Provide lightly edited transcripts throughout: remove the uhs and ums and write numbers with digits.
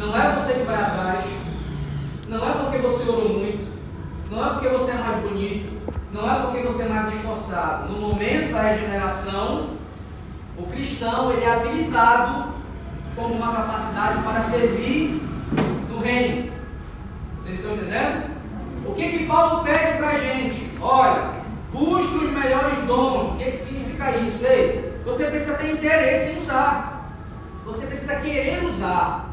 Não é você que vai atrás, não é porque você orou muito, não é porque você é mais bonito, não é porque você é mais esforçado. No momento da regeneração, o cristão ele é habilitado como uma capacidade para servir no reino. Vocês estão entendendo? O que Paulo pede para a gente? Olha, busque os melhores dons. O que significa isso? Ei, você precisa ter interesse em usar. Você precisa querer usar.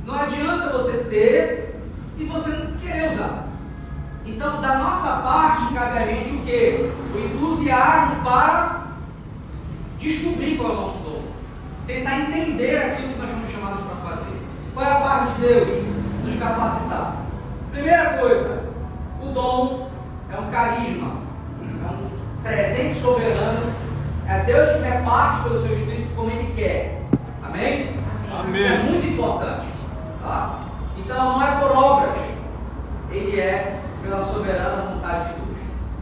Não adianta você ter e você não querer usar. Então, da nossa parte, cabe a gente o quê? O entusiasmo para descobrir qual é o nosso dom. Tentar entender aquilo que nós somos chamados para fazer. Qual é a parte de Deus? Nos capacitar. Primeira coisa, o dom é um carisma, é um presente soberano. É Deus que reparte pelo seu Espírito como Ele quer. Amém? Amém. Isso é muito importante. Tá? Então, não é por obras. Ele é pela soberana vontade de Deus.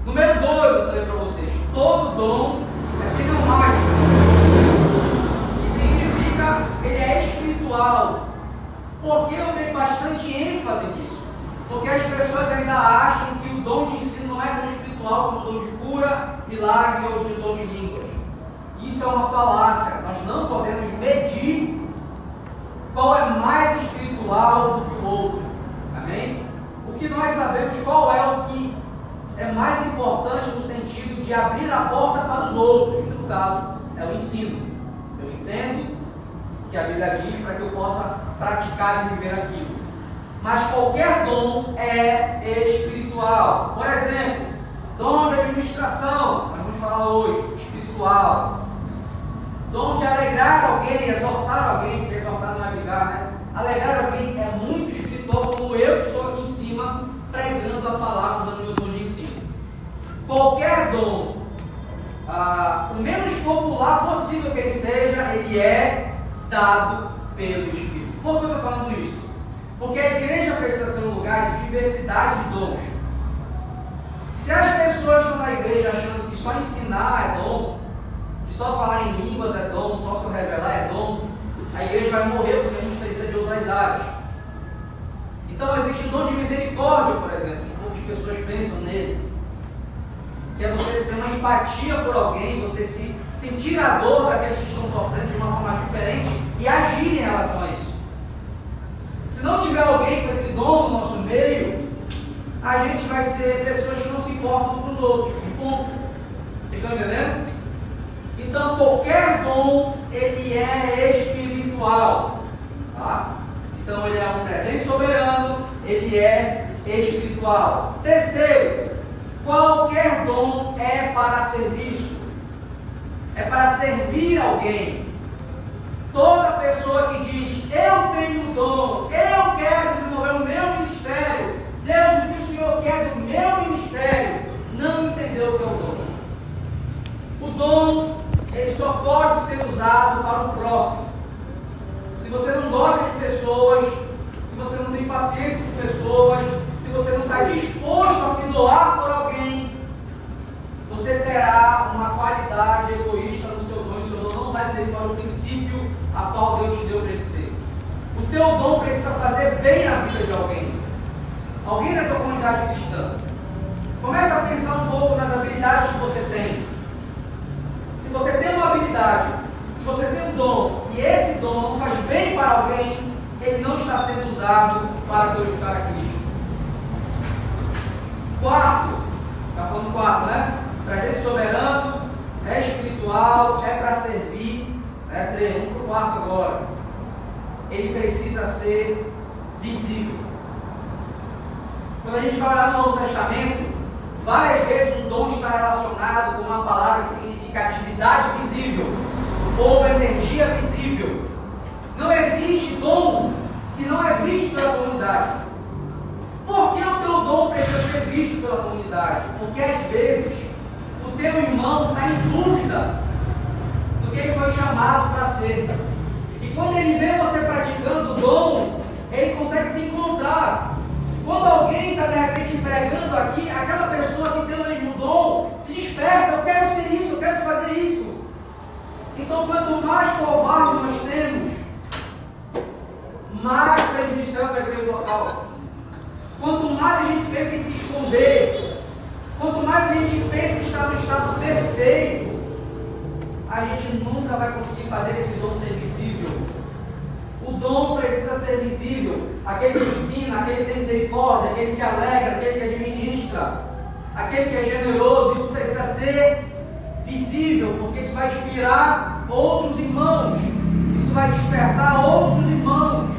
Número 2, eu falei para vocês, todo dom é pneumático, que significa ele é espiritual. Por que eu dei bastante ênfase nisso? Porque as pessoas ainda acham que o dom de ensino não é tão espiritual como o dom de cura, milagre ou o dom de línguas. Isso é uma falácia. Nós não podemos medir qual é mais espiritual do que o outro. Amém? O que nós sabemos qual é o que é mais importante no sentido de abrir a porta para os outros. No caso, é o ensino. Eu entendo que a Bíblia diz para que eu possa praticar e viver aquilo. Mas qualquer dom é espiritual. Por exemplo, dom de administração, nós vamos falar hoje, espiritual. Dom de alegrar alguém, exortar alguém, porque exortar não é brigar, né? Alegrar alguém é muito espiritual, como eu que estou aqui em cima, pregando a palavra, usando o meu dom de ensino. Qualquer dom, o menos popular possível que ele seja, ele é dado pelo Espírito. Por que eu estou falando isso? Porque a igreja precisa ser um lugar de diversidade de dons. Se as pessoas estão na igreja achando que só ensinar é dom, que só falar em línguas é dom, só se revelar é dom, a igreja vai morrer porque a gente precisa de outras áreas. Então existe o dom de misericórdia, por exemplo, que poucas pessoas pensam nele. Que é você ter uma empatia por alguém, você se sentir a dor daqueles que estão sofrendo de uma forma diferente e agir em relação a isso. Se não tiver alguém com esse dom no nosso meio, a gente vai ser pessoas que não se importam com os outros. E ponto. Vocês estão entendendo? Então qualquer dom, ele é espiritual. Tá? Então ele é um presente soberano, ele é espiritual. Terceiro, qualquer dom é para serviço. É para servir alguém. Toda pessoa que diz, eu tenho dom, eu quero desenvolver o meu ministério, Deus, o que o Senhor quer do meu ministério, não entendeu o que é o dom. O dom, ele só pode ser usado para o próximo. Se você não gosta de pessoas, se você não tem paciência com pessoas, se você não está disposto a se doar por alguém, você terá uma qualidade egoísta no seu dom, e o seu dom não vai ser para o princípio a qual Deus te deu para ele ser. O teu dom precisa fazer bem a vida de alguém. Alguém da tua comunidade cristã. Começa a pensar um pouco nas habilidades que você tem. Se você tem uma habilidade, se você tem um dom, e esse dom não faz bem para alguém, ele não está sendo usado para glorificar a Cristo. Quarto, está falando quarto, né? Presente soberano, é espiritual, é para servir. Três, vamos para o quarto agora. Ele precisa ser visível. Quando a gente vai olhar no Novo Testamento, várias vezes o dom está relacionado com uma palavra que significa atividade visível ou energia visível. Não existe dom que não é visto pela comunidade. Por que o teu dom precisa ser visto pela comunidade? Porque às vezes o teu irmão está em dúvida do que ele foi chamado para ser. E quando ele vê você praticando o dom, ele consegue se encontrar. Quando alguém está de repente pregando aqui, aquela pessoa que tem o mesmo dom se desperta, eu quero ser isso, eu quero fazer isso. Então quanto mais covarde nós temos, mais prejudicial para a igreja local. Quanto mais a gente pensa em se esconder, quanto mais a gente pensa em estar no estado perfeito, a gente nunca vai conseguir fazer esse dom ser visível. O dom precisa ser visível. Aquele que ensina, aquele que tem misericórdia, aquele que alegra, aquele que administra, aquele que é generoso, isso precisa ser visível, porque isso vai inspirar outros irmãos, isso vai despertar outros irmãos.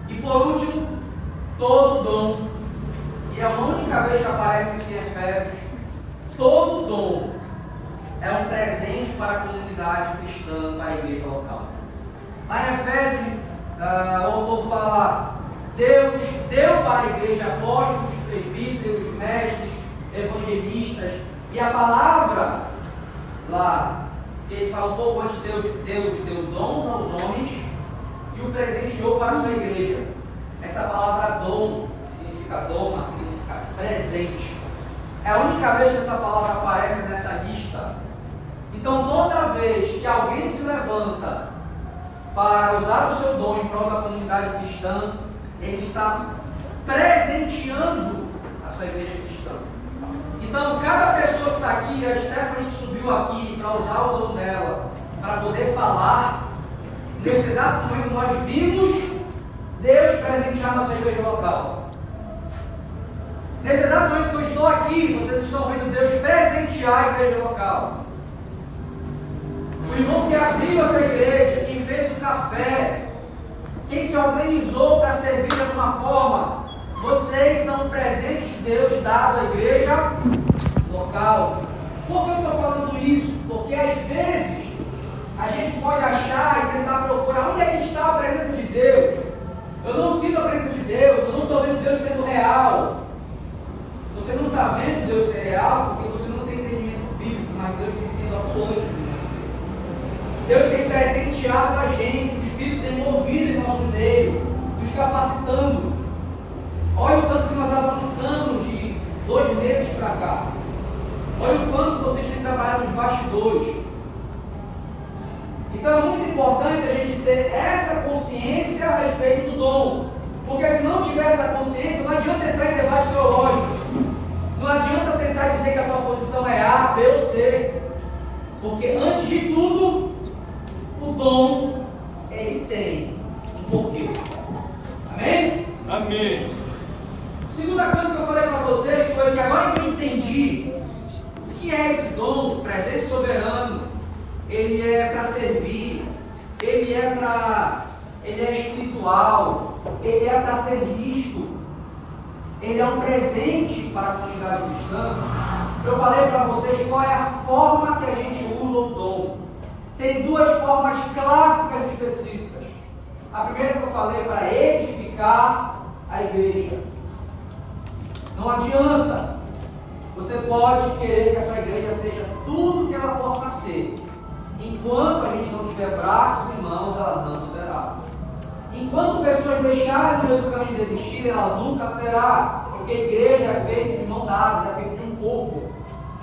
E por último, todo dom, e é a única vez que aparece isso em Efésios, todo dom é um presente para a comunidade cristã, para a igreja local. Lá em Efésios, o autor fala: Deus deu para a igreja apóstolos, presbíteros, mestres, evangelistas, e a palavra lá, que ele fala um pouco antes, Deus deu dons aos homens e o presenteou para a sua igreja. Essa palavra dom significa presente. É a única vez que essa palavra aparece nessa lista. Então, toda vez que alguém se levanta para usar o seu dom em prol da comunidade cristã, ele está presenteando a sua igreja cristã. Então, cada pessoa que está aqui, a Stephanie que subiu aqui para usar o dom dela, para poder falar, nesse exato momento nós vimos Deus presentear a nossa igreja local. Nesse exato momento que eu estou aqui, vocês estão vendo Deus presentear a igreja local. O irmão que abriu essa igreja, quem fez o café, quem se organizou para servir de alguma forma, vocês são um presente de Deus dado à igreja local. Por que eu estou falando isso? Porque às vezes a gente pode achar e tentar procurar onde é que está a presença de Deus. Eu não sinto a presença de Deus, eu não estou vendo Deus sendo real. Você não está vendo Deus ser real porque você não tem entendimento bíblico, mas Deus tem sido atuante no nosso meio. Deus tem presenteado a gente, o Espírito tem movido em nosso meio, nos capacitando. Olha o tanto que nós avançamos de 2 meses para cá. Olha o quanto vocês têm trabalhado nos bastidores. Então é muito importante a gente ter essa consciência a respeito do dom. Porque se não tiver essa consciência, não adianta entrar em debate teológico. Não adianta tentar dizer que a tua posição é A, B ou C. Porque antes de tudo, o dom, ele tem um porquê. Amém? Amém. Segunda coisa que eu falei para vocês foi que agora que eu entendi o que é esse dom, presente soberano, ele é para servir, ele é espiritual, ele é para ser visto, ele é um presente para a comunidade cristã. Eu falei para vocês qual é a forma que a gente usa o dom. Tem 2 formas clássicas e específicas. A primeira que eu falei é para edificar a igreja. Não adianta. Você pode querer que a sua igreja seja tudo que ela possa ser. Enquanto a gente não tiver braços e mãos, ela não será. Enquanto pessoas deixarem no meio do caminho de desistir, ela nunca será. Porque a igreja é feita de mão dadas, é feita de um corpo.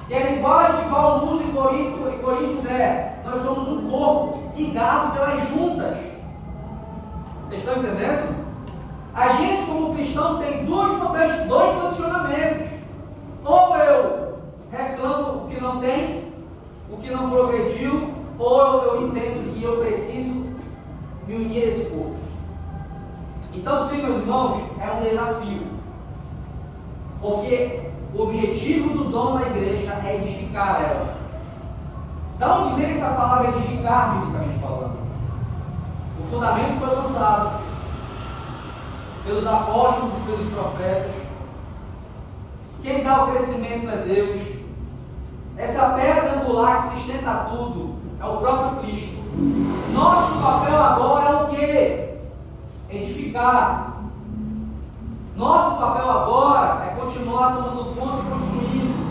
E a linguagem que Paulo usa em Coríntios é: nós somos um corpo ligado pelas juntas. Vocês estão entendendo? A gente, como cristão, tem dois posicionamentos. Ou eu reclamo o que não tem, o que não progrediu, ou eu entendo que eu preciso me unir a esse corpo. Então, sim, meus irmãos, é um desafio. Porque o objetivo do dom da igreja é edificar ela. Da onde vem essa palavra edificar, biblicamente falando? O fundamento foi lançado pelos apóstolos e pelos profetas. Quem dá o crescimento é Deus. Essa pedra angular que sustenta tudo é o próprio Cristo. Nosso papel agora é o quê? Edificar. Nosso papel agora é continuar tomando conta e construindo.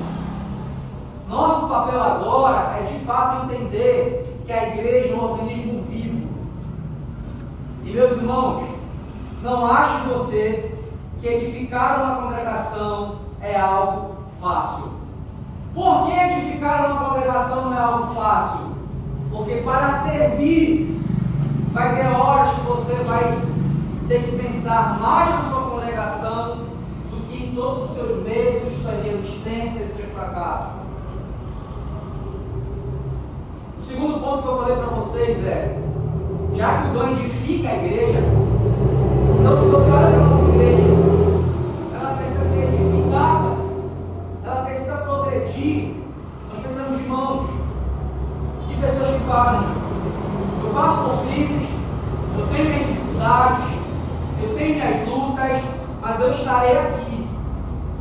Nosso papel agora é de fato entender que a igreja é um organismo vivo. E meus irmãos, não ache você que edificar uma congregação é algo fácil. Por que edificar uma congregação não é algo fácil? Porque para servir, vai ter horas que você pensar mais na sua congregação do que em todos os seus medos, suas resistências e seus fracassos. O segundo ponto que eu falei para vocês é, já que o dom edifica a igreja, então se você olha para a nossa igreja, ela precisa ser edificada, ela precisa progredir. Nós precisamos de mãos, de pessoas que falem, eu passo por crises, eu tenho minhas dificuldades, eu tenho minhas lutas, mas eu estarei aqui,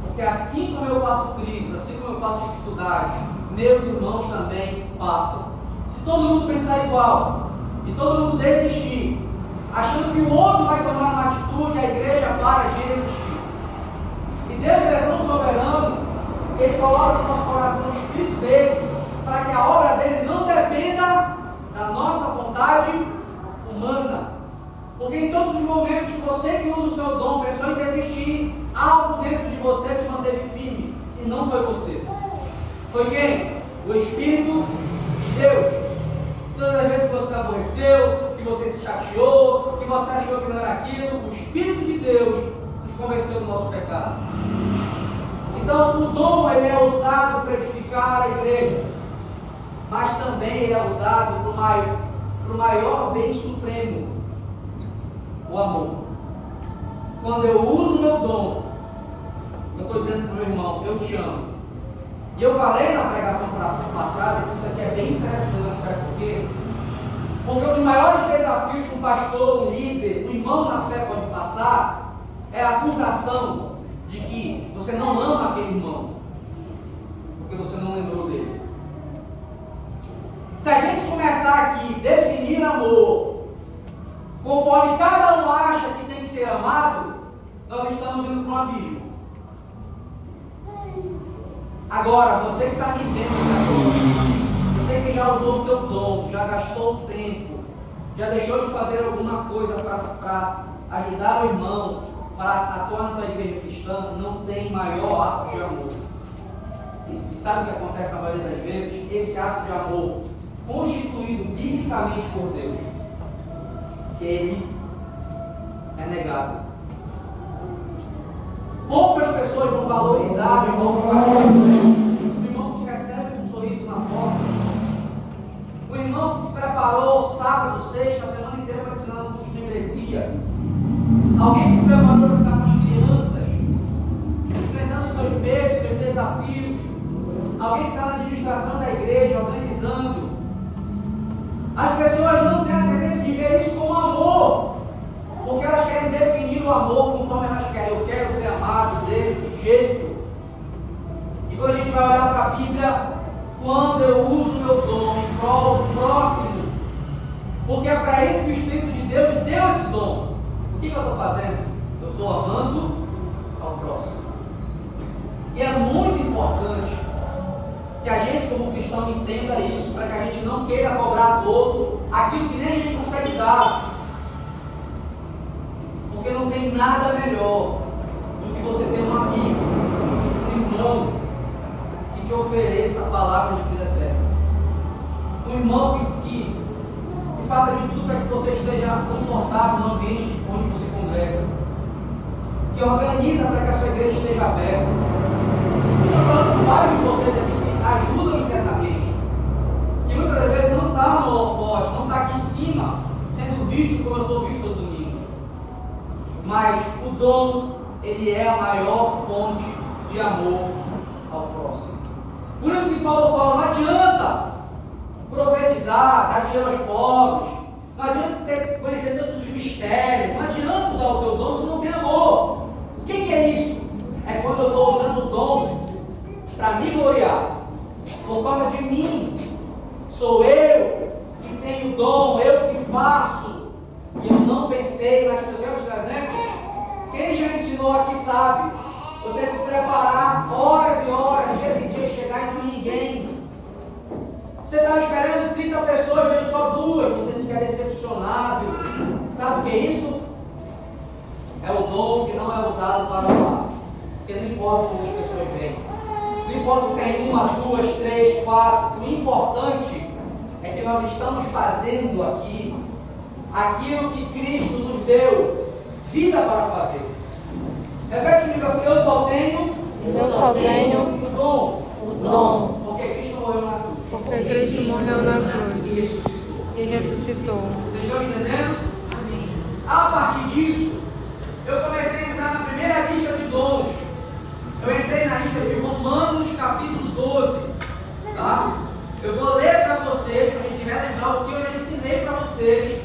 porque assim como eu passo crises, assim como eu passo dificuldades, meus irmãos também passam. Se todo mundo pensar igual, e todo mundo desistir, achando que o outro vai tomar uma atitude, a igreja para de existir. E Deus ele é tão soberano, que Ele coloca no nosso coração o Espírito dele, para que a obra dele não dependa da nossa vontade humana. Porque em todos os momentos que você que usa o seu dom pensou em desistir, algo dentro de você te manteve firme. E não foi você. Foi quem? O Espírito de Deus. Todas as vezes que você aborreceu, que você se chateou, que você achou que não era aquilo, o Espírito de Deus nos convenceu do nosso pecado. Então o dom ele é usado para edificar a igreja, mas também ele é usado para o maior bem supremo, o amor. Quando eu uso o meu dom, eu estou dizendo para o meu irmão, eu te amo. E eu falei na pregação passada que isso aqui é bem interessante, sabe por quê? Porque um dos maiores desafios que um pastor, um líder, um irmão na fé pode passar é a acusação de que você não ama aquele irmão, porque você não lembrou dele. Se a gente começar aqui a definir amor conforme cada um acha que tem que ser amado, nós estamos indo para um abismo. Agora, você que está me vendo, você que já usou o teu dom, já gastou o tempo, já deixou de fazer alguma coisa para ajudar o irmão, para atuar na tua igreja cristã, não tem maior ato de amor. E sabe o que acontece na maioria das vezes? Esse ato de amor, constituído biblicamente por Deus, ele é negado. Poucas pessoas vão valorizar o irmão que faz o irmão que te recebe com um sorriso na porta, o irmão que se preparou sábado, sexta, a semana inteira para ensinar no curso de membresia, alguém que se preparou para ficar com as crianças, enfrentando seus medos, seus desafios, alguém que está na administração da igreja, organizando. As pessoas não têm a tendência de ver isso como amor, porque elas querem definir o amor conforme elas querem. Eu quero ser amado desse jeito. E quando a gente vai olhar para a Bíblia, quando eu uso o meu dom em prol do próximo, porque é para isso que o Espírito de Deus deu esse dom. O que eu estou fazendo? Eu estou amando ao próximo. E é muito importante que a gente, como cristão, entenda isso, para que a gente não queira cobrar do outro aquilo que nem a gente consegue dar. Porque não tem nada melhor do que você ter um amigo, um irmão que te ofereça a palavra de vida eterna. Um irmão que faça de tudo para que você esteja confortável no ambiente onde você congrega. Que organiza para que a sua igreja esteja aberta. Estou falando com vários de vocês aqui que ajudam internamente. Que muitas das vezes não está no holofote, não está aqui em cima, sendo visto como eu sou visto todo domingo. Mas o dom, ele é a maior fonte de amor ao próximo. Por isso que Paulo fala, não adianta profetizar, dar dinheiro aos pobres, não adianta conhecer todos os mistérios, não adianta usar o teu dom se não tem amor. O que é isso? É quando eu estou usando o dom para me gloriar, por causa de mim. Sou eu que tenho o dom, eu que faço, e eu não pensei nas pessoas. Por exemplo, quem já ensinou aqui sabe, você se preparar horas e horas, dias e dias, chegar e não ninguém. Você estava esperando 30 pessoas, veio só 2, você fica decepcionado. Sabe o que é isso? É o dom que não é usado para o lado. Porque não importa quantas pessoas vêm. Não importa se tem 1, 2, 3, 4. O importante é que nós estamos fazendo aqui aquilo que Cristo nos deu. vida para fazer. Repete comigo assim: eu só tenho o dom. Porque Cristo morreu na cruz. Porque Cristo morreu na cruz e ressuscitou. Vocês estão entendendo? Amém. A partir disso, eu comecei a entrar na primeira lista de dons. Eu entrei na lista de Romanos capítulo 12. Tá? Eu vou ler para vocês, para a gente relembrar o que eu já ensinei para vocês.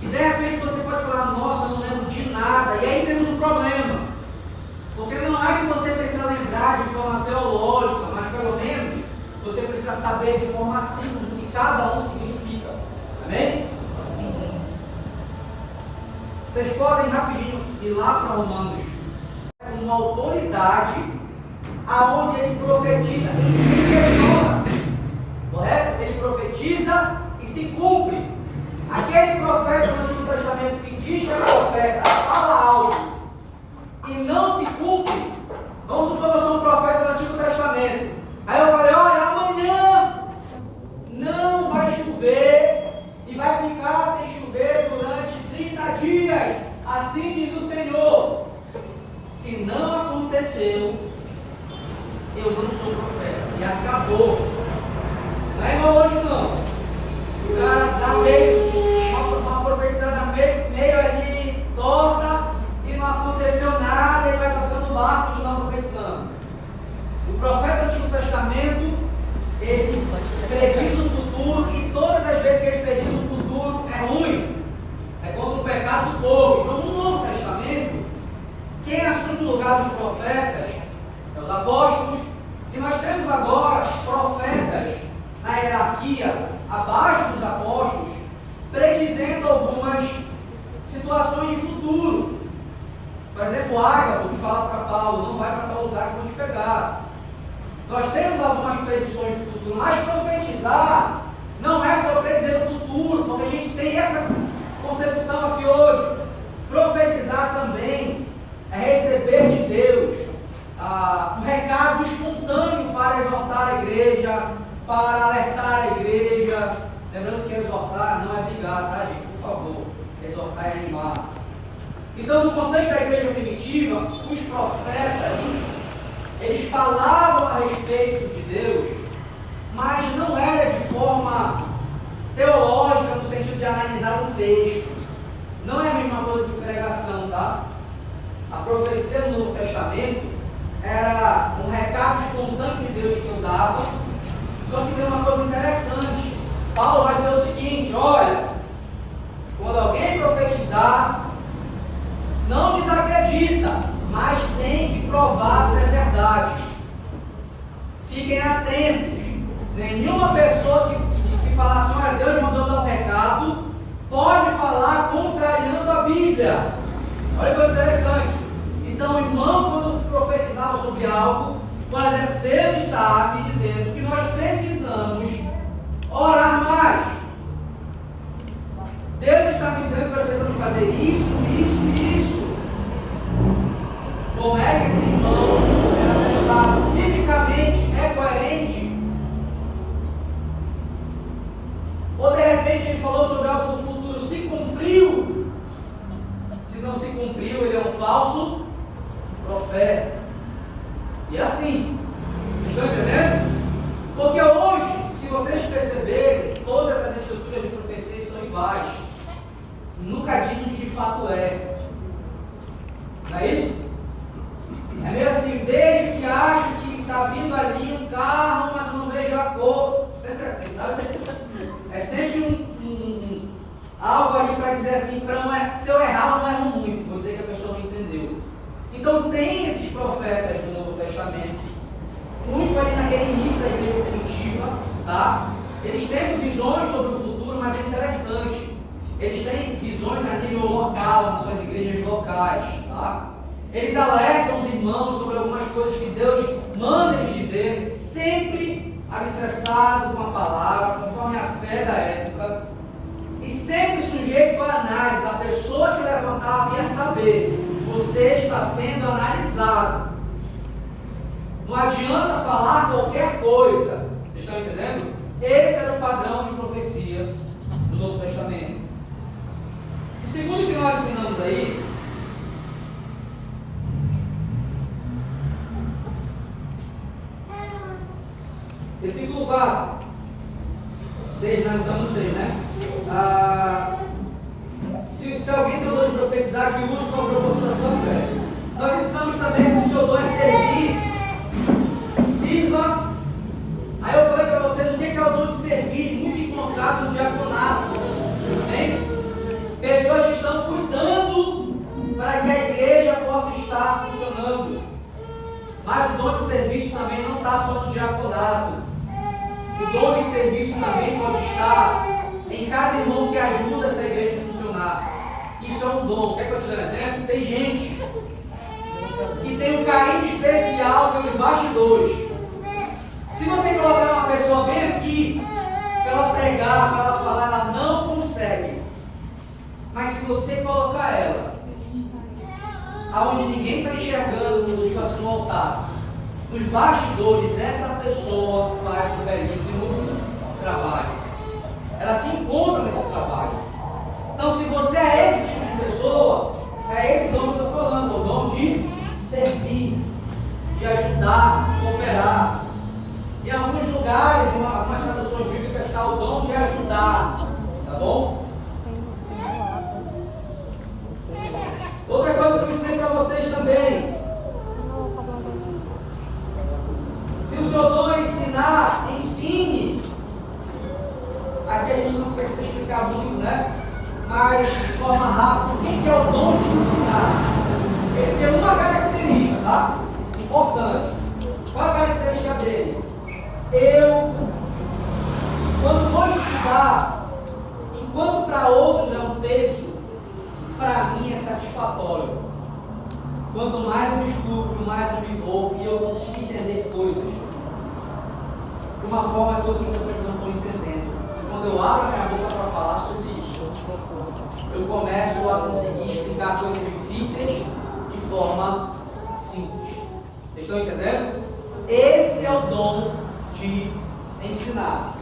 E de repente você pode falar: nossa, eu não lembro de nada. E aí temos um problema. Porque não é que você precisa lembrar de forma teológica, mas pelo menos você precisa saber de forma simples o que cada um significa. Amém? Vocês podem rapidinho ir lá para Romanos, com uma autoridade, aonde ele profetiza e questiona. Correto? Ele profetiza e se cumpre. Aquele profeta do Antigo Testamento que diz que é profeta, fala algo e não se cumpre. Vamos supor que eu sou um profeta do Antigo Testamento. Aí eu falei: olha, amanhã não vai chover e vai ficar sem chover durante 30 dias. Assim diz o Senhor. Se não aconteceu, eu não sou profeta. E acabou. Não é igual hoje não. O cara dá uma profetizada meio ali torta e não aconteceu nada e vai tocando o barco e continua profetizando. O profeta do Antigo Testamento, ele prediz o futuro e todas as vezes que ele prediz o futuro é ruim. É contra o pecado do povo. Então no Novo Testamento, quem assume o lugar dos profetas é os apóstolos. E nós temos agora profetas na hierarquia, abaixo dos apóstolos, predizendo algumas situações de futuro. Por exemplo, Ágabo, que fala para Paulo: não vai para tal lugar que vão te pegar. Nós temos algumas predições do futuro, mas profetizar não é só predizer o futuro, porque a gente tem essa concepção aqui hoje. Profetizar também é receber de Deus um recado espontâneo para exortar a igreja, para alertar a igreja. Lembrando que exortar não é brigar, tá, gente? Por favor. Exortar é animar. Então, no contexto da igreja primitiva, os profetas, eles falavam a respeito de Deus, mas não era de forma teológica, no sentido de analisar um texto. Não é a mesma coisa que pregação, tá? A profecia no Novo Testamento era um recado espontâneo de Deus que eu dava. Só que tem uma coisa interessante. Paulo vai dizer o seguinte: olha, quando alguém profetizar, não desacredita, mas tem que provar se é verdade. Fiquem atentos. Nenhuma pessoa que fala assim: olha, Deus mandou dar um recado, pode falar contrariando a Bíblia. Olha que coisa interessante. Então, o irmão, quando profetizava sobre algo, por exemplo, Deus está me dizendo que nós precisamos orar mais. Deus está me dizendo que nós precisamos fazer isso. Como é que esse irmão está biblicamente coerente? Ou de repente ele falou sobre algo do futuro, se cumpriu? Se não se cumpriu, ele é um falso profeta. E assim, estão entendendo? Porque hoje, se vocês perceberem, todas as estruturas de profecia são iguais. Nunca diz o que de fato é. Não é isso? É meio assim: vejo que acho que está vindo ali um carro, mas não vejo a cor. Sempre assim, sabe? É sempre algo ali para dizer assim, se eu errar, não erro muito, vou dizer que a pessoa não entendeu. Então tem esses profetas do Novo Testamento, muito ali naquele início da igreja primitiva, tá? Eles têm visões sobre o futuro, mas é interessante. Eles têm visões a nível local, nas suas igrejas locais, tá? Eles alertam os irmãos sobre algumas coisas que Deus manda eles dizerem, sempre alicerçado com a palavra, conforme a fé da época, e sempre sujeito à análise. A pessoa que levantava ia saber: você está sendo analisado. Não adianta falar qualquer coisa. Vocês estão entendendo? Esse era o padrão de profecia do Novo Testamento. O segundo que nós ensinamos aí 4. 6, nós estamos no 6, né? Se alguém tem o dom de profetizar, que use com a proporção da sua fé. Nós ensinamos também, se o seu dom é servir, sirva. Aí eu falei para vocês o que é o dom de servir, muito encontrado no diaconato. Amém? Pessoas que estão cuidando para que a igreja possa estar funcionando. Mas o dom de serviço também não está só no diaconato. O dom de serviço também pode estar em cada irmão que ajuda essa igreja a funcionar. Isso é um dom. Quer que eu te dê um exemplo? Tem gente que tem um carinho especial pelos bastidores. Se você colocar uma pessoa bem aqui, para ela pregar, para ela falar, ela não consegue. Mas se você colocar ela aonde ninguém está enxergando, tipo assim, no altar, nos bastidores, essa pessoa faz um belíssimo trabalho. Ela se encontra nesse trabalho. Então, se você é esse tipo de pessoa, é esse dom que eu estou falando, o dom de servir, de ajudar, cooperar. Em alguns lugares, em algumas traduções bíblicas, está o dom de ajudar, tá bom? Outra coisa que eu ensinei para vocês também. Se o seu dom é ensinar, ensine. Aqui a gente não precisa explicar muito, né? Mas de forma rápida, o que é o dom de ensinar? Ele tem uma característica, tá? Importante. Qual a característica dele? Eu, quando vou estudar, enquanto para outros é um peso, para mim é satisfatório. Quanto mais eu me estudo, mais eu me envolvo e eu consigo entender coisas de uma forma que outras pessoas não estão entendendo. E quando eu abro a minha boca para falar sobre isso, eu começo a conseguir explicar coisas difíceis de forma simples. Vocês estão entendendo? Esse é o dom de ensinar.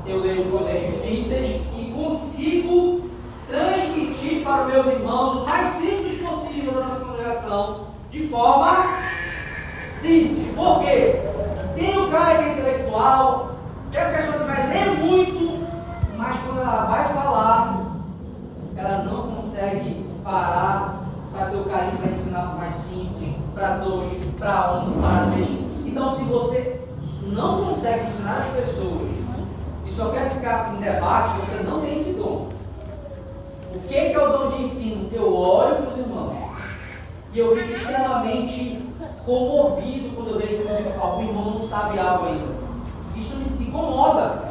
Eu leio coisas difíceis e consigo transmitir para os meus irmãos o mais simples possível da nossa congregação, de forma simples. Por quê? Tem o cara que é intelectual, tem a pessoa que vai ler muito, mas quando ela vai falar, ela não consegue parar para ter o carinho para ensinar para o mais simples, para 2, para 1, para 3. Então, se você não consegue ensinar as pessoas e só quer ficar em debate, você não tem esse dom. O que é o dom de ensino? Eu olho para os irmãos e eu fico extremamente comovido quando eu vejo que algum irmão não sabe algo ainda. Isso me incomoda.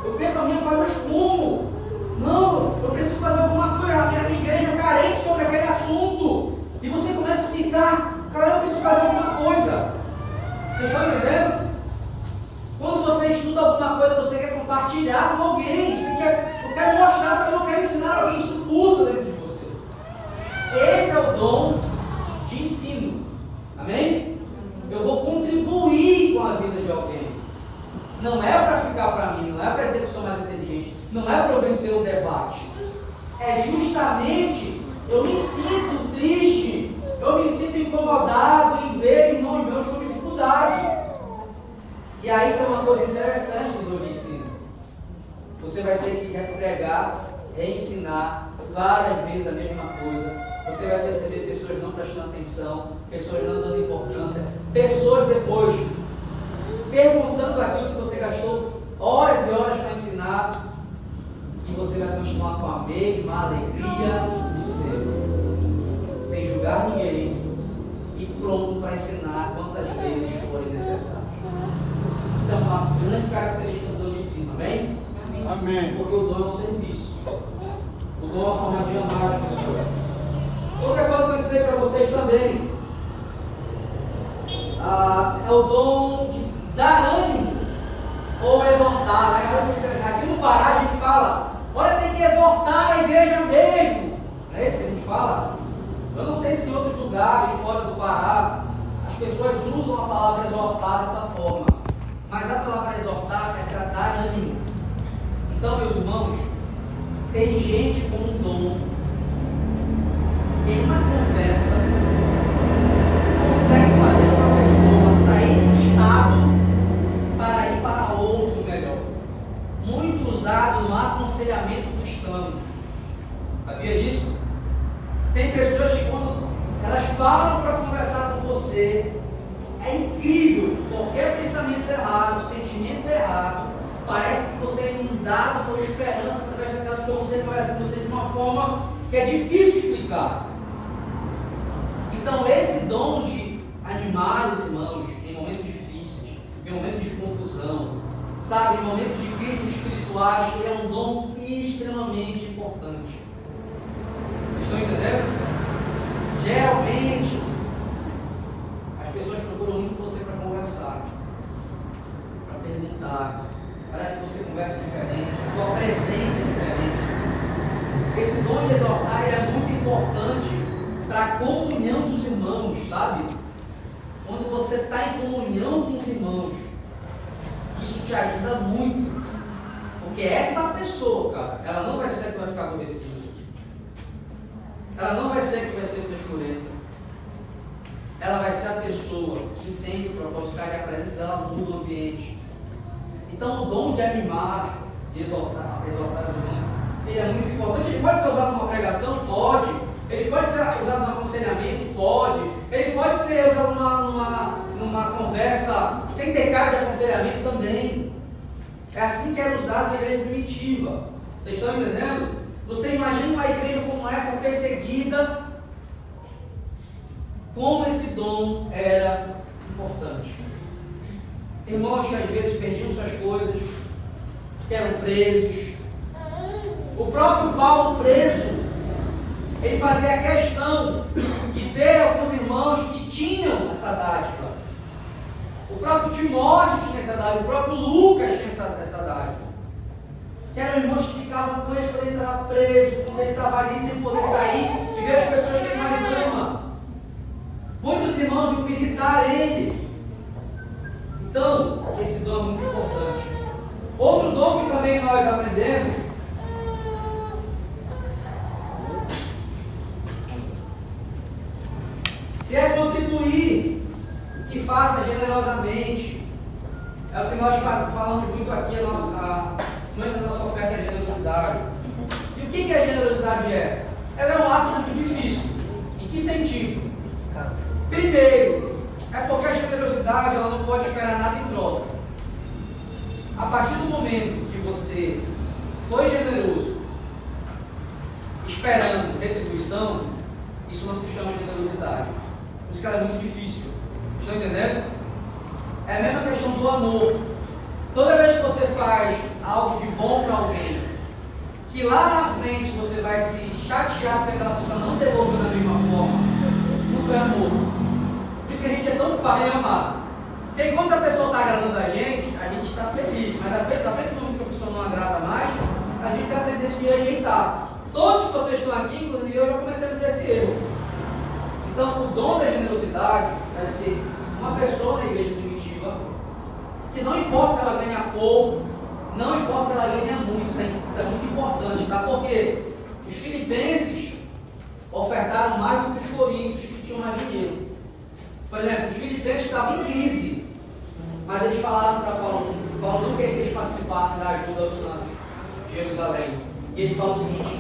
Eu perco a minha pai, mas como? Não, eu preciso fazer alguma coisa. A minha igreja é carente sobre aquele assunto. E você começa a ficar, cara, eu preciso fazer alguma coisa. Vocês estão entendendo? Quando você estuda alguma coisa, você quer compartilhar com alguém. Eu quero mostrar porque eu quero ensinar alguém. Isso pulsa dentro de você. Esse é o dom de ensino. Amém? Eu vou contribuir com a vida de alguém. Não é para ficar para mim, não é para dizer que eu sou mais inteligente, não é para eu vencer um debate. É justamente, eu me sinto triste, eu me sinto incomodado em ver irmãos meus com dificuldade. E aí tem uma coisa interessante do dom de ensino. Você vai ter que pregar, reensinar várias vezes a mesma coisa. Você vai perceber pessoas não prestando atenção, pessoas não dando importância, pessoas depois perguntando aquilo que você gastou horas e horas para ensinar, e você vai continuar com a mesma alegria do ser, sem julgar ninguém e pronto para ensinar quantas vezes forem necessárias. Isso é uma grande característica do dom de ensino, amém? Amém. Porque o dom é um serviço, o dom é uma forma de amar as pessoas. Outra coisa que eu ensinei para vocês também é o dom de dar ânimo ou exortar, né? Aqui no Pará a gente fala, olha, tem que exortar a igreja mesmo. Não é isso que a gente fala? Eu não sei se em outros lugares fora do Pará as pessoas usam a palavra exortar dessa forma, mas a palavra exortar é para dar ânimo. Então, meus irmãos, tem gente com um dom que em uma conversa consegue fazer uma pessoa sair de um estado para ir para outro, Tem pessoas que quando elas param para conversar com você, é incrível, qualquer pensamento errado, sentimento errado, parece que você é inundado por esperança através daquela pessoa, você conversa com você de uma forma que é difícil explicar. Então esse dom de animar os irmãos em momentos difíceis, em momentos de confusão, sabe, em momentos de crise espirituais, é um dom extremamente importante. Estão entendendo? Geralmente, as pessoas procuram muito você para conversar, para perguntar. Parece que você conversa diferente, a tua presença é diferente. Esse dom de exortar é muito importante para a comunhão dos irmãos, sabe? Quando você está em comunhão com os irmãos, isso te ajuda muito. Porque essa pessoa, cara, ela não vai ser a que vai ficar aborrecida. Ela não vai ser a que vai ser frescurenta. Ela vai ser a pessoa que entende o propósito, e a presença dela muda o ambiente. Então o dom de animar, de exortar os irmãos, ele é muito importante. Ele pode ser usado numa pregação? Pode. Ele pode ser usado num aconselhamento? Pode. Ele pode ser usado numa conversa sem ter cara de aconselhamento também. É assim que era usado na igreja primitiva. Vocês estão entendendo? Você imagina uma igreja como essa, perseguida, como esse dom era importante. Irmãos que às vezes perdiam suas coisas, que eram presos. O próprio Paulo preso, ele fazia questão de ter alguns irmãos que tinham essa dádiva. O próprio Timóteo tinha essa dádiva, o próprio Lucas tinha essa dádiva. Que eram irmãos que ficavam com ele quando ele estava preso, quando ele estava ali sem poder sair e ver as pessoas que ele mais ama. Muitos irmãos iam visitar ele. Então, esse dom é muito importante. Outro dom que também nós aprendemos se é contribuir, que faça generosamente. É o que nós falamos muito aqui, muito da nossa oferta é generosidade. E o que a generosidade é? Ela é um ato muito difícil. Em que sentido? Primeiro, é porque a generosidade ela não pode esperar nada em troca. A partir do momento que você foi generoso, esperando retribuição, isso não se chama generosidade. Por isso que ela é muito difícil. Estão entendendo? É a mesma questão do amor. Toda vez que você faz algo de bom para alguém, que lá na frente você vai se chatear porque aquela pessoa não devolveu da mesma forma, não foi amor. Por isso que a gente é tão falho em amar. Porque enquanto a pessoa está agradando a gente está feliz. Mas da frente do mundo que a pessoa não agrada mais, a gente tem a tendência de rejeitar. Todos que vocês estão aqui, inclusive eu, já cometemos esse erro. Então, o dom da generosidade vai ser uma pessoa na igreja primitiva que não importa se ela ganha pouco, não importa se ela ganha muito, isso é muito importante, tá? Porque os filipenses ofertaram mais do que os coríntios que tinham mais dinheiro. Por exemplo, os filipenses estavam em crise, mas eles falaram para Paulo não queria que eles participassem da ajuda dos santos de Jerusalém. E ele fala o seguinte,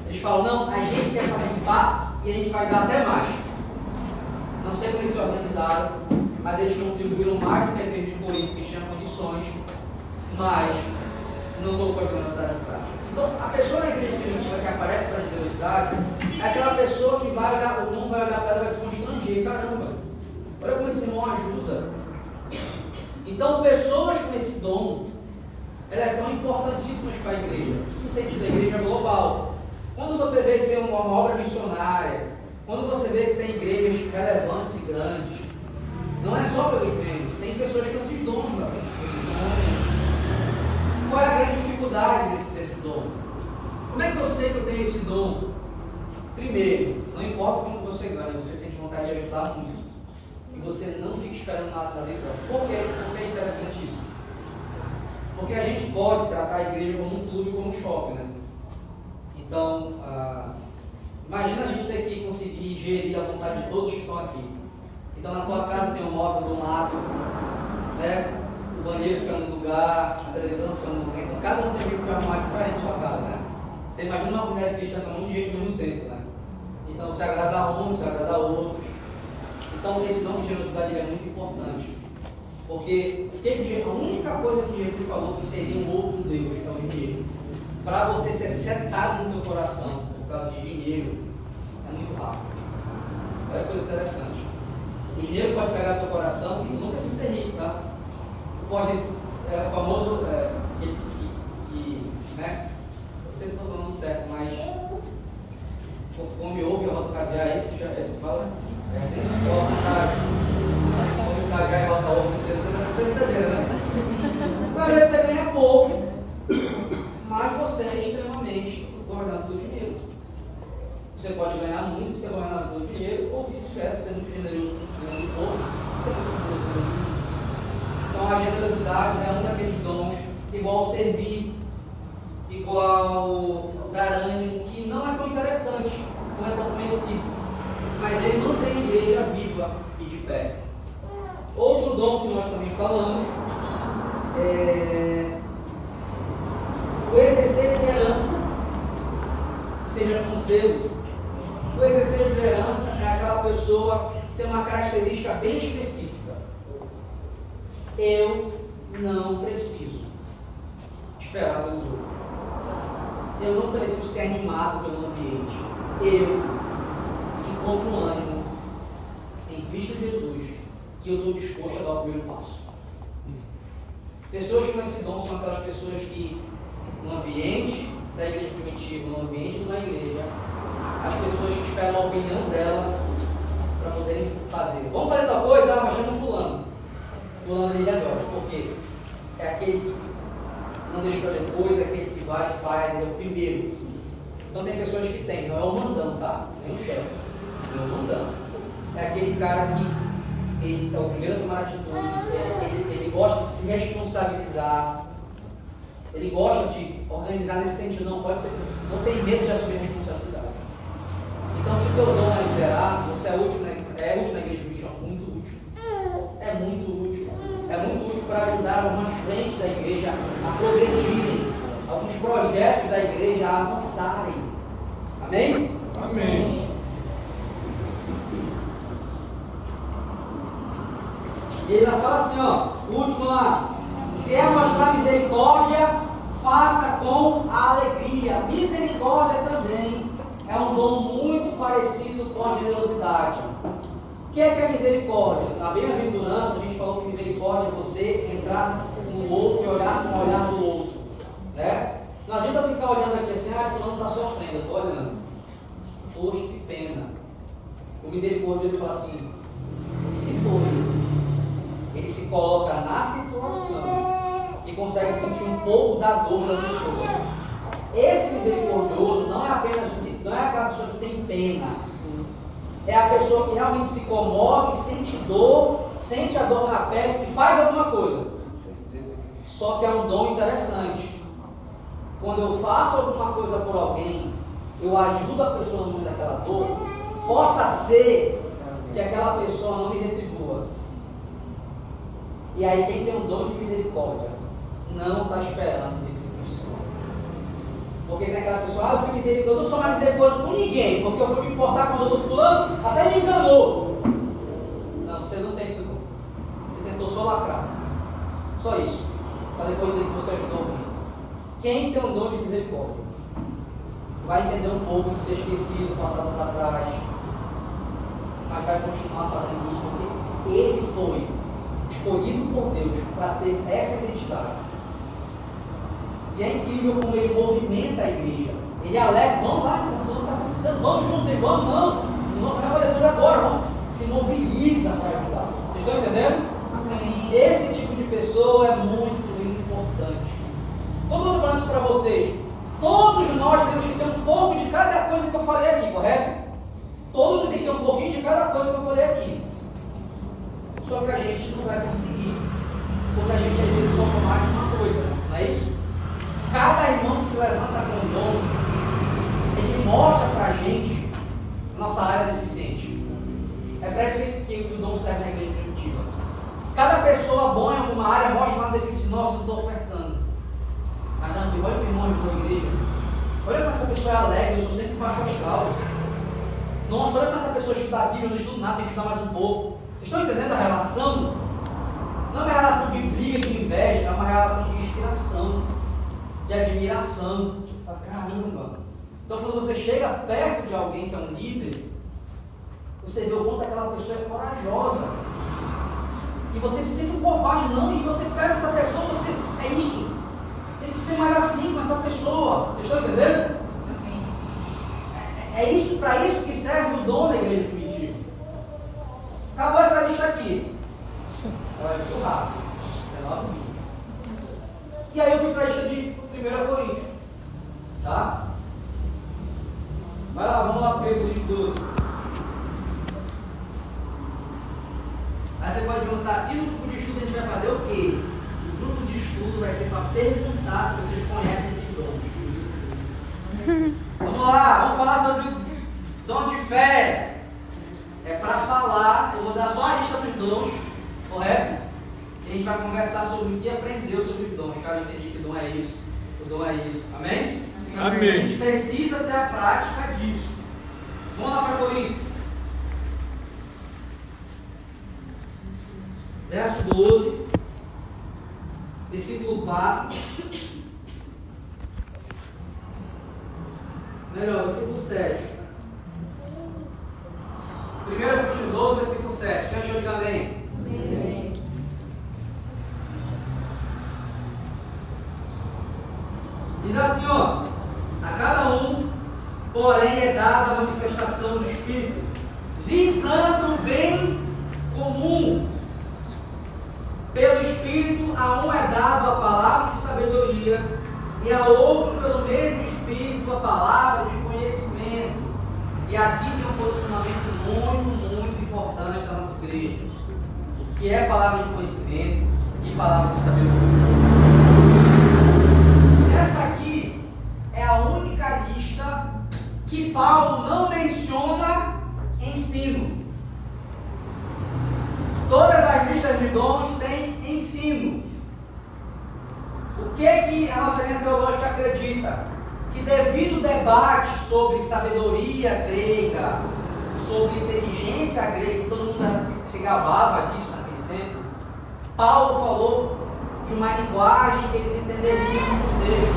eles falam, não, a gente quer participar e a gente vai dar até mais. Não sei como eles se organizaram, mas eles contribuíram mais do que a igreja de Corinto, que tinha condições, mas não colocou a generosidade em prática. Então, a pessoa na igreja primitiva que aparece para a generosidade é aquela pessoa que vai olhar, ou não vai olhar para ela e vai se constranger. Caramba, olha como esse irmão ajuda. Então, pessoas com esse dom, elas são importantíssimas para a igreja, no sentido da igreja global. Quando você vê que tem uma obra missionária, quando você vê que tem igrejas relevantes e grandes, não é só pelos membros, tem pessoas com esses dons, esse dom. Qual é a grande dificuldade desse dom? Como é que eu sei que eu tenho esse dom? Primeiro, não importa como você ganha, você sente vontade de ajudar muito. E você não fica esperando nada dentro. Por quê? Porque é interessante isso. Porque a gente pode tratar a igreja como um clube, como um shopping, né? Então, imagina a gente ter que conseguir gerir a vontade de todos que estão aqui. Então, na tua casa tem um móvel de um lado, né? O banheiro fica num lugar, a televisão fica num lugar. Então, cada um tem um jeito de arrumar diferente na sua casa, né? Você imagina uma mulher cristã com um monte de gente ao mesmo tempo, né? Então, esse dom de generosidade é muito importante. Porque a única coisa que Jesus falou que seria um outro Deus é o dinheiro. Para você ser setado no teu coração por causa de dinheiro, é muito rápido. Olha que coisa interessante. O dinheiro pode pegar teu coração e tu não precisa ser rico, tá? Pode, o famoso, né? Não sei se estou falando certo, mas come ovo e rota caviar, é isso que fala? É assim, come caviar e rota ovo, vocês entenderam, né? Às vezes você ganha pouco, mas você é extremamente governado pelo dinheiro. Você pode ganhar muito, ser governado pelo dinheiro, ou vice-versa, ser muito generoso com pouco, ser muito generoso com muito. Então a generosidade é um daqueles dons, igual o servir, igual dar ânimo, que não é tão interessante, não é tão conhecido, mas ele mantém a igreja viva e de pé. Outro dom que nós também falamos é o exercer liderança, seja com zelo. O exercer liderança é aquela pessoa que tem uma característica bem específica. Eu não preciso esperar pelos outros. Eu não preciso ser animado pelo ambiente. Eu encontro ânimo em Cristo Jesus e eu estou disposto a dar o primeiro passo. Pessoas com esse dom são aquelas pessoas que, no ambiente da igreja primitiva, no ambiente de uma igreja, as pessoas que esperam a opinião dela para poderem fazer. Vamos fazer tal coisa? Mas chama fulano. Fulano ele resolve. Por quê? É aquele que não deixa para depois, é aquele que vai e faz, ele é o primeiro. Então tem pessoas que tem, não é o mandão, tá? Nem o chefe, não é o mandão. É aquele cara que ele é o primeiro a tomar atitude, ele gosta de se responsabilizar, ele gosta de organizar nesse sentido, não pode ser, não tem medo de assumir responsabilidade. Então se o teu dom é liderar, você é útil na igreja cristã, muito útil. É muito útil. É muito útil para ajudar algumas frentes da igreja a progredirem, alguns projetos da igreja a avançarem. Amém? Amém. E ele fala assim, ó, o último lá, se é mostrar misericórdia, faça com alegria. Misericórdia também é um dom muito parecido com a generosidade. O que é misericórdia? Na bem-aventurança, a gente falou que misericórdia é você entrar no outro e olhar com o olhar do outro. Né? Não adianta ficar olhando aqui assim, fulano está sofrendo, eu estou olhando. Poxa, que pena. O misericórdia ele fala assim, e se for? Ele se coloca na situação e consegue sentir um pouco da dor da pessoa. Esse misericordioso não é apenas aquela pessoa que tem pena. É a pessoa que realmente se comove, sente dor, sente a dor na pele e faz alguma coisa. Só que é um dom interessante. Quando eu faço alguma coisa por alguém, eu ajudo a pessoa no meio daquela dor, possa ser que aquela pessoa não me retribua. E aí quem tem um dom de misericórdia não está esperando retribuição. Porque tem aquela pessoa, eu fui misericordioso, eu não sou mais misericordioso com ninguém, porque eu fui me importar com o dom do fulano, até me enganou. Não, você não tem isso não. Você tentou só lacrar. Só isso. Para depois dizer que você ajudou alguém. Quem tem um dom de misericórdia vai entender um pouco de ser esquecido, passado para trás, mas vai continuar fazendo isso porque ele foi escolhido por Deus para ter essa identidade. E é incrível como ele movimenta a igreja. Ele alerta, vamos lá, o fulano está precisando, vamos junto, e vamos, não acaba depois agora, vamos. Se mobiliza para ajudar. Vocês estão entendendo? Amém. Esse tipo de pessoa é muito importante. Como eu estou falando isso para vocês? Todos nós temos que ter um pouco de cada coisa que eu falei aqui, correto? Todo mundo tem que ter um pouquinho de cada coisa que eu falei aqui. Só que a gente não vai conseguir, porque a gente às vezes toma mais de uma coisa, não é isso? Cada irmão que se levanta com um dom, ele mostra para a gente nossa área deficiente. É para isso que o dom serve na igreja primitiva. Cada pessoa boa em alguma área mostra uma deficiência. Nossa, eu estou ofertando. Mas não, olha o irmão ajudou a igreja. Olha como essa pessoa é alegre, eu sou sempre baixo astral. Nossa, olha como essa pessoa estuda a Bíblia, eu não estudo nada, tem que estudar mais um pouco. Vocês estão entendendo a relação? Não é uma relação de briga, de inveja, é uma relação de inspiração, de admiração. Caramba! Então, quando você chega perto de alguém que é um líder, você vê o quanto aquela pessoa é corajosa. E você se sente um covarde, não, e você pega essa pessoa, você, é isso. Tem que ser mais assim com essa pessoa. Vocês estão entendendo? É isso, para isso que serve o dom da igreja primitiva. Acabou essa lista aqui. Ela vai ficar rápido. 19 mil. E aí eu fui para a lista de 1 Coríntios. Tá? Vai lá, vamos lá para o Coríntios 12. Aí você pode perguntar, e no grupo de estudo a gente vai fazer o quê? O grupo de estudo vai ser para perguntar se vocês conhecem esse dom. Vamos lá, vamos falar sobre o dom de fé. É para falar, eu vou dar só a lista dos dons, correto? E a gente vai conversar sobre o que aprendeu sobre os dons. Cara, eu entendi que o dom é isso, o dom é isso. Amém? Amém. A gente precisa ter a prática disso. Vamos lá para Coríntios. Verso 12, versículo 4. Melhor, versículo 7. 1 Coríntios 12, versículo 7. Quem achou de amém? Amém. Diz assim, ó: a cada um, porém, é dada a manifestação do Espírito, visando o bem comum. Pelo Espírito, a um é dado a palavra de sabedoria, e a outro, pelo mesmo Espírito, a palavra de conhecimento. E aqui tem um posicionamento muito importante da nossa igreja. O que é palavra de conhecimento e palavra de sabedoria? Essa aqui é a única lista que Paulo não menciona ensino. Todas as listas de dons têm ensino. O que a nossa linha teológica acredita? Que devido ao debate sobre sabedoria grega, sobre inteligência grega, todo mundo se gabava disso naquele tempo, Paulo falou de uma linguagem que eles entenderiam no contexto.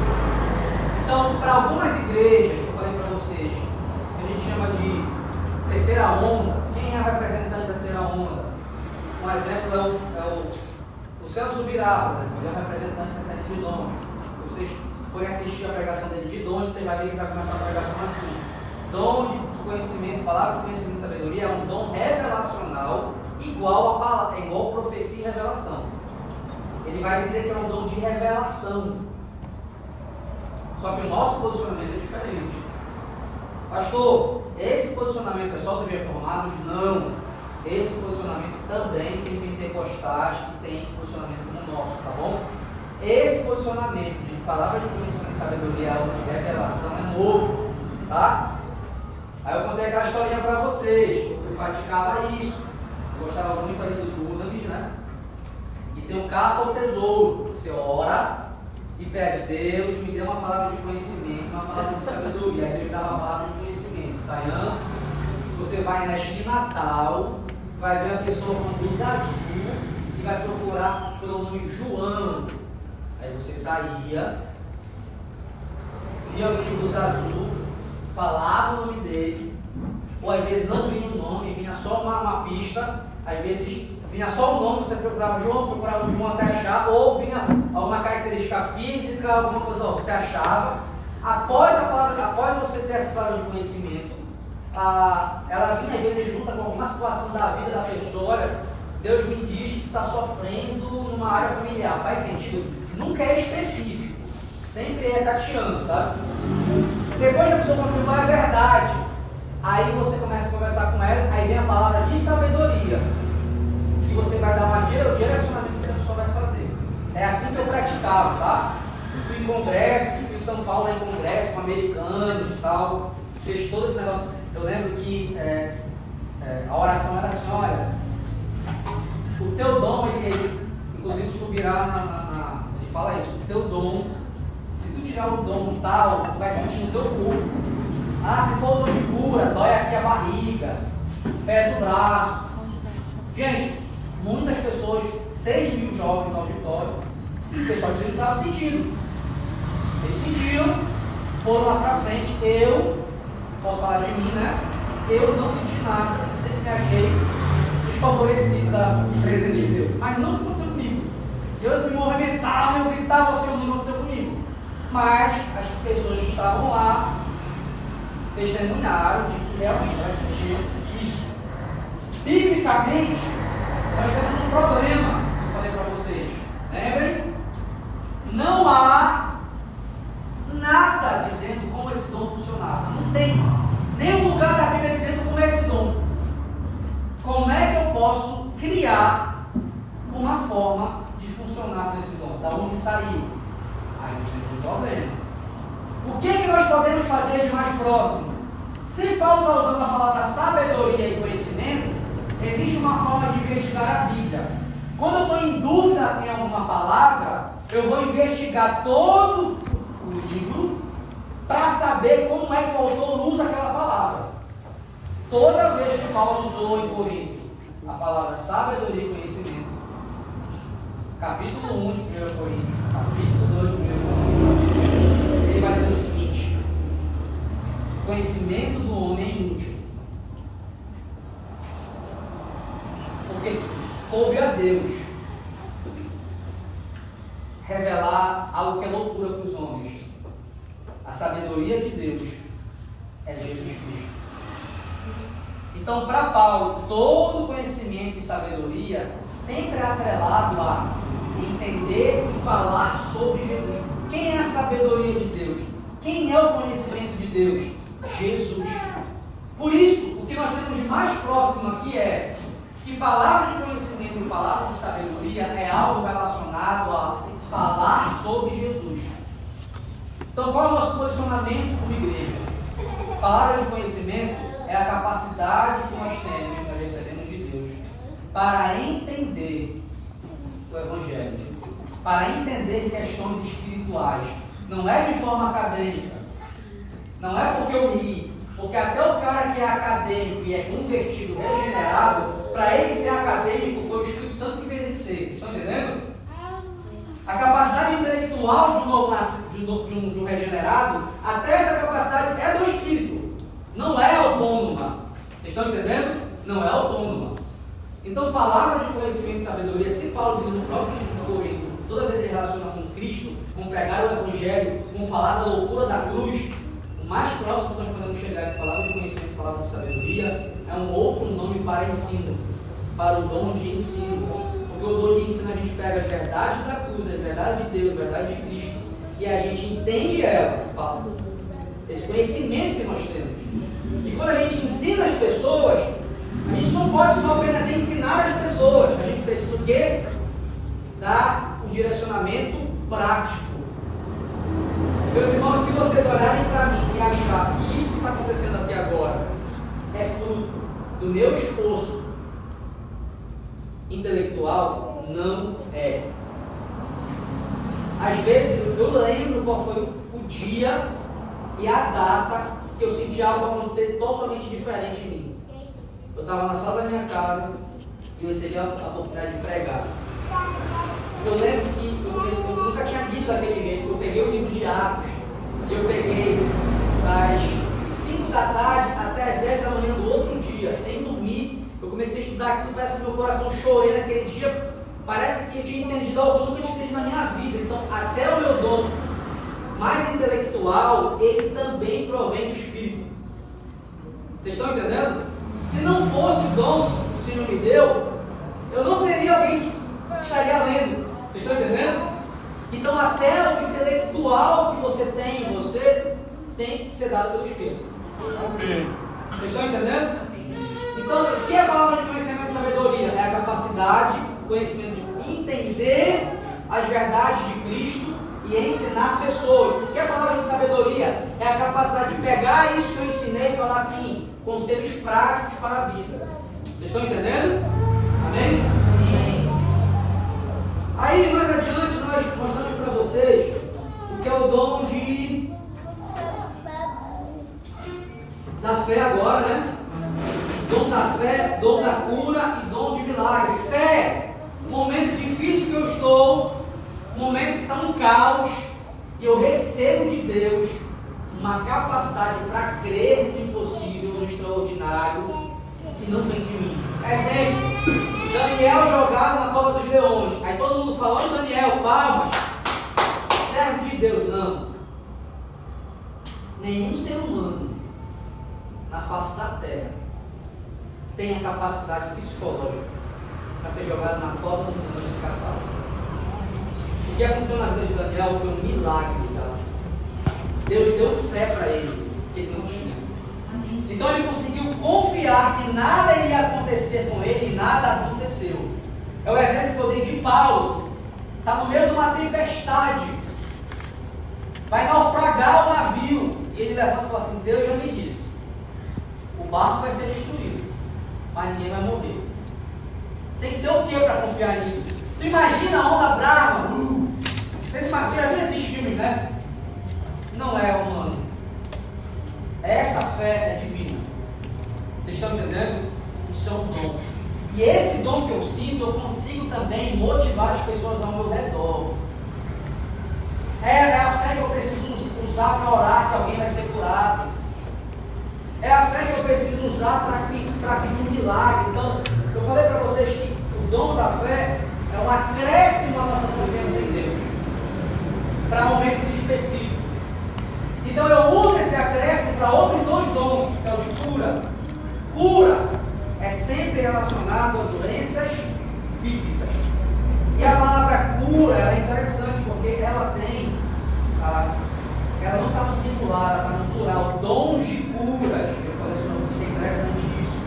Então, para algumas igrejas, que eu falei para vocês, que a gente chama de terceira onda, quem é representante da terceira onda? Um exemplo é o Celso Birá, ele é um representante da série de dons. Se vocês forem assistir a pregação dele de dons, vocês vão ver que vai começar a pregação assim: dom de conhecimento, palavra de conhecimento e sabedoria é um dom revelacional igual profecia e revelação. Ele vai dizer que é um dom de revelação. Só que o nosso posicionamento é diferente. Pastor, esse posicionamento é só dos reformados? Não. Esse posicionamento também tem pentecostais que tem esse posicionamento como o nosso, tá bom? Esse posicionamento de palavra de conhecimento e sabedoria de revelação é novo, tá? Aí eu contei aquela historinha para vocês, eu praticava isso, eu gostava muito ali do Dunamis, né? E tem o caça ao tesouro, você ora e pede: Deus me dê uma palavra de conhecimento, uma palavra de sabedoria. Aí Deus dá uma palavra de conhecimento, tá? Você vai na de Natal, vai ver a pessoa com luz azul e vai procurar pelo nome João. Aí você saía, via alguém de luz azul, falava o nome dele, ou às vezes não vinha o nome, vinha só uma pista, às vezes vinha só o nome, você procurava o João até achar, ou vinha alguma característica física, alguma coisa que você achava. Após você ter essa palavra de conhecimento, ela vinha às vezes junto com alguma situação da vida da pessoa. Olha, Deus me diz que está sofrendo numa área familiar. Faz sentido? Nunca é específico, sempre é tateando, sabe? Depois a pessoa confirmar é verdade, aí você começa a conversar com ela, aí vem a palavra de sabedoria, que você vai dar o direcionamento que essa pessoa vai fazer. É assim que eu praticava, tá? Fui em congresso, fui em São Paulo em congresso com americanos e tal, fez todo esse negócio. Eu lembro que a oração era assim: olha, o teu dom, ele inclusive subirá ele fala isso, o teu dom, se tu tirar o dom tal, tu vai sentir no teu corpo. Se for o dom de cura, dói aqui a barriga, pesa o braço. Gente, muitas pessoas, 6 mil jovens no auditório, o pessoal dizendo que estava sentindo. Eles sentiram, foram lá para frente. Eu, posso falar de mim, né? Eu não senti nada, sempre me achei desfavorecido da presença de Deus. Mas não aconteceu comigo. Eu me movimentava, eu gritava, o Senhor não aconteceu comigo. Mas as pessoas que estavam lá testemunharam de que realmente elas sentiam isso. Biblicamente, nós temos um problema, que eu falei para vocês. Lembrem? Não há nada dizendo como esse dom funcionava. Não tem nenhum lugar da Bíblia dizendo como é esse dom. Como é que eu posso criar uma forma de funcionar com esse dom? Da onde saiu? Aí nós temos um problema. O que nós podemos fazer de mais próximo? Se Paulo está usando a palavra sabedoria e conhecimento, existe uma forma de investigar a Bíblia. Quando eu estou em dúvida em alguma palavra, eu vou investigar todo o livro para saber como é que o autor usa aquela palavra. Toda vez que Paulo usou em Corinto a palavra sabedoria e conhecimento, capítulo 1 de 1 Coríntios, capítulo 2 de 1 Coríntios, ele vai dizer o seguinte: conhecimento do homem é inútil, porque coube a Deus revelar algo que é loucura para os homens. A sabedoria de Deus é Jesus Cristo. Então, para Paulo, todo conhecimento e sabedoria sempre é atrelado a entender e falar sobre Jesus. Quem é a sabedoria de Deus? Quem é o conhecimento de Deus? Jesus. Por isso, o que nós temos de mais próximo aqui é que palavra de conhecimento e palavra de sabedoria é algo relacionado a falar sobre Jesus. Então, qual é o nosso posicionamento como igreja? Palavra de conhecimento é a capacidade que nós temos, que nós recebemos de Deus, para entender o Evangelho, para entender questões espirituais. Não é de forma acadêmica, não é porque eu li, porque até o cara que é acadêmico e é convertido, regenerado, para ele ser acadêmico foi o Espírito Santo que fez ele ser. Vocês estão entendendo? A capacidade intelectual de um novo nascido, de um regenerado, até essa capacidade é do Espírito, não é autônoma. Vocês estão entendendo? Não é autônoma. Então, palavra de conhecimento e sabedoria, se Paulo diz no próprio livro de Corinto, toda vez que ele relaciona com Cristo, com pregar o Evangelho, com falar da loucura da cruz, o mais próximo que nós podemos chegar de palavra de conhecimento e palavra de sabedoria é um outro nome para ensino, para o dom de ensino. Porque o dom de ensino a gente pega a verdade da cruz, a verdade de Deus, a verdade de Cristo, e a gente entende ela, esse conhecimento que nós temos. E quando a gente ensina as pessoas, a gente não pode só apenas ensinar as pessoas, a gente precisa o quê? Dar um direcionamento prático. Meus irmãos, se vocês olharem para mim e achar que isso que está acontecendo aqui agora é fruto do meu esforço intelectual, não é. Às vezes eu lembro qual foi o dia e a data que eu senti algo acontecer totalmente diferente em mim. Eu estava na sala da minha casa e eu recebi a oportunidade de pregar. Eu lembro que eu nunca tinha lido daquele jeito. Eu peguei o livro de Atos e eu peguei das 5 da tarde até as 10 da manhã do outro dia, sem dormir. Eu comecei a estudar aquilo, parece que meu coração chorei naquele dia. Parece que eu tinha entendido algo que eu nunca tinha entendido na minha vida. Então, até o meu dom mais intelectual, ele também provém do Espírito. Vocês estão entendendo? Se não fosse o dom que o Senhor me deu, eu não seria alguém que estaria lendo. Vocês estão entendendo? Então, até o intelectual que você tem em você tem que ser dado pelo Espírito. Vocês estão entendendo? Então, o que é a palavra de conhecimento e sabedoria? É a capacidade, conhecimento de entender as verdades de Cristo e ensinar pessoas. O que é a palavra de sabedoria? É a capacidade de pegar isso que eu ensinei e falar assim, conselhos práticos para a vida. Vocês estão entendendo? Amém? Amém. Aí, mais adiante, nós mostramos para vocês o que é o dom da fé agora, né? Dom da fé, dom da cura e dom de milagre. Fé, um momento difícil que eu estou, um momento que está um caos, e eu recebo de Deus uma capacidade para crer no impossível, no extraordinário, que não vem de mim. Exemplo, Daniel jogado na cova dos leões. Aí todo mundo fala, olha Daniel, palmas, servo de Deus. Não. Nenhum ser humano na face da terra tem a capacidade psicológica para ser jogado na cova dos leões e ficar calmo. O que aconteceu na vida de Daniel foi um milagre, tá? Deus deu fé para ele, que ele não tinha. Então ele conseguiu confiar que nada iria acontecer com ele e nada aconteceu. É o exemplo que eu dei de Paulo. Está no meio de uma tempestade. Vai naufragar o navio. E ele levanta e fala assim, Deus já me disse, o barco vai ser destruído, mas ninguém vai morrer. Tem que ter o que para confiar nisso? Tu imagina a onda brava. Você já viu esses filmes, né? Não é humano. Essa fé é divina. Vocês estão entendendo? Isso é um dom. E esse dom que eu sinto, eu consigo também motivar as pessoas ao meu redor. É a fé que eu preciso usar para orar que alguém vai ser curado. É a fé que eu preciso usar para pedir um milagre. Então, eu falei para vocês que o dom da fé é um acréscimo à nossa confiança em Deus, para momentos específicos. Então eu uso esse acréscimo para outros dois dons, que é o de cura. Cura é sempre relacionado a doenças físicas. E a palavra cura é interessante porque ela não está no singular, ela está no plural. Dons de curas. Eu falei isso para vocês, que é interessante isso.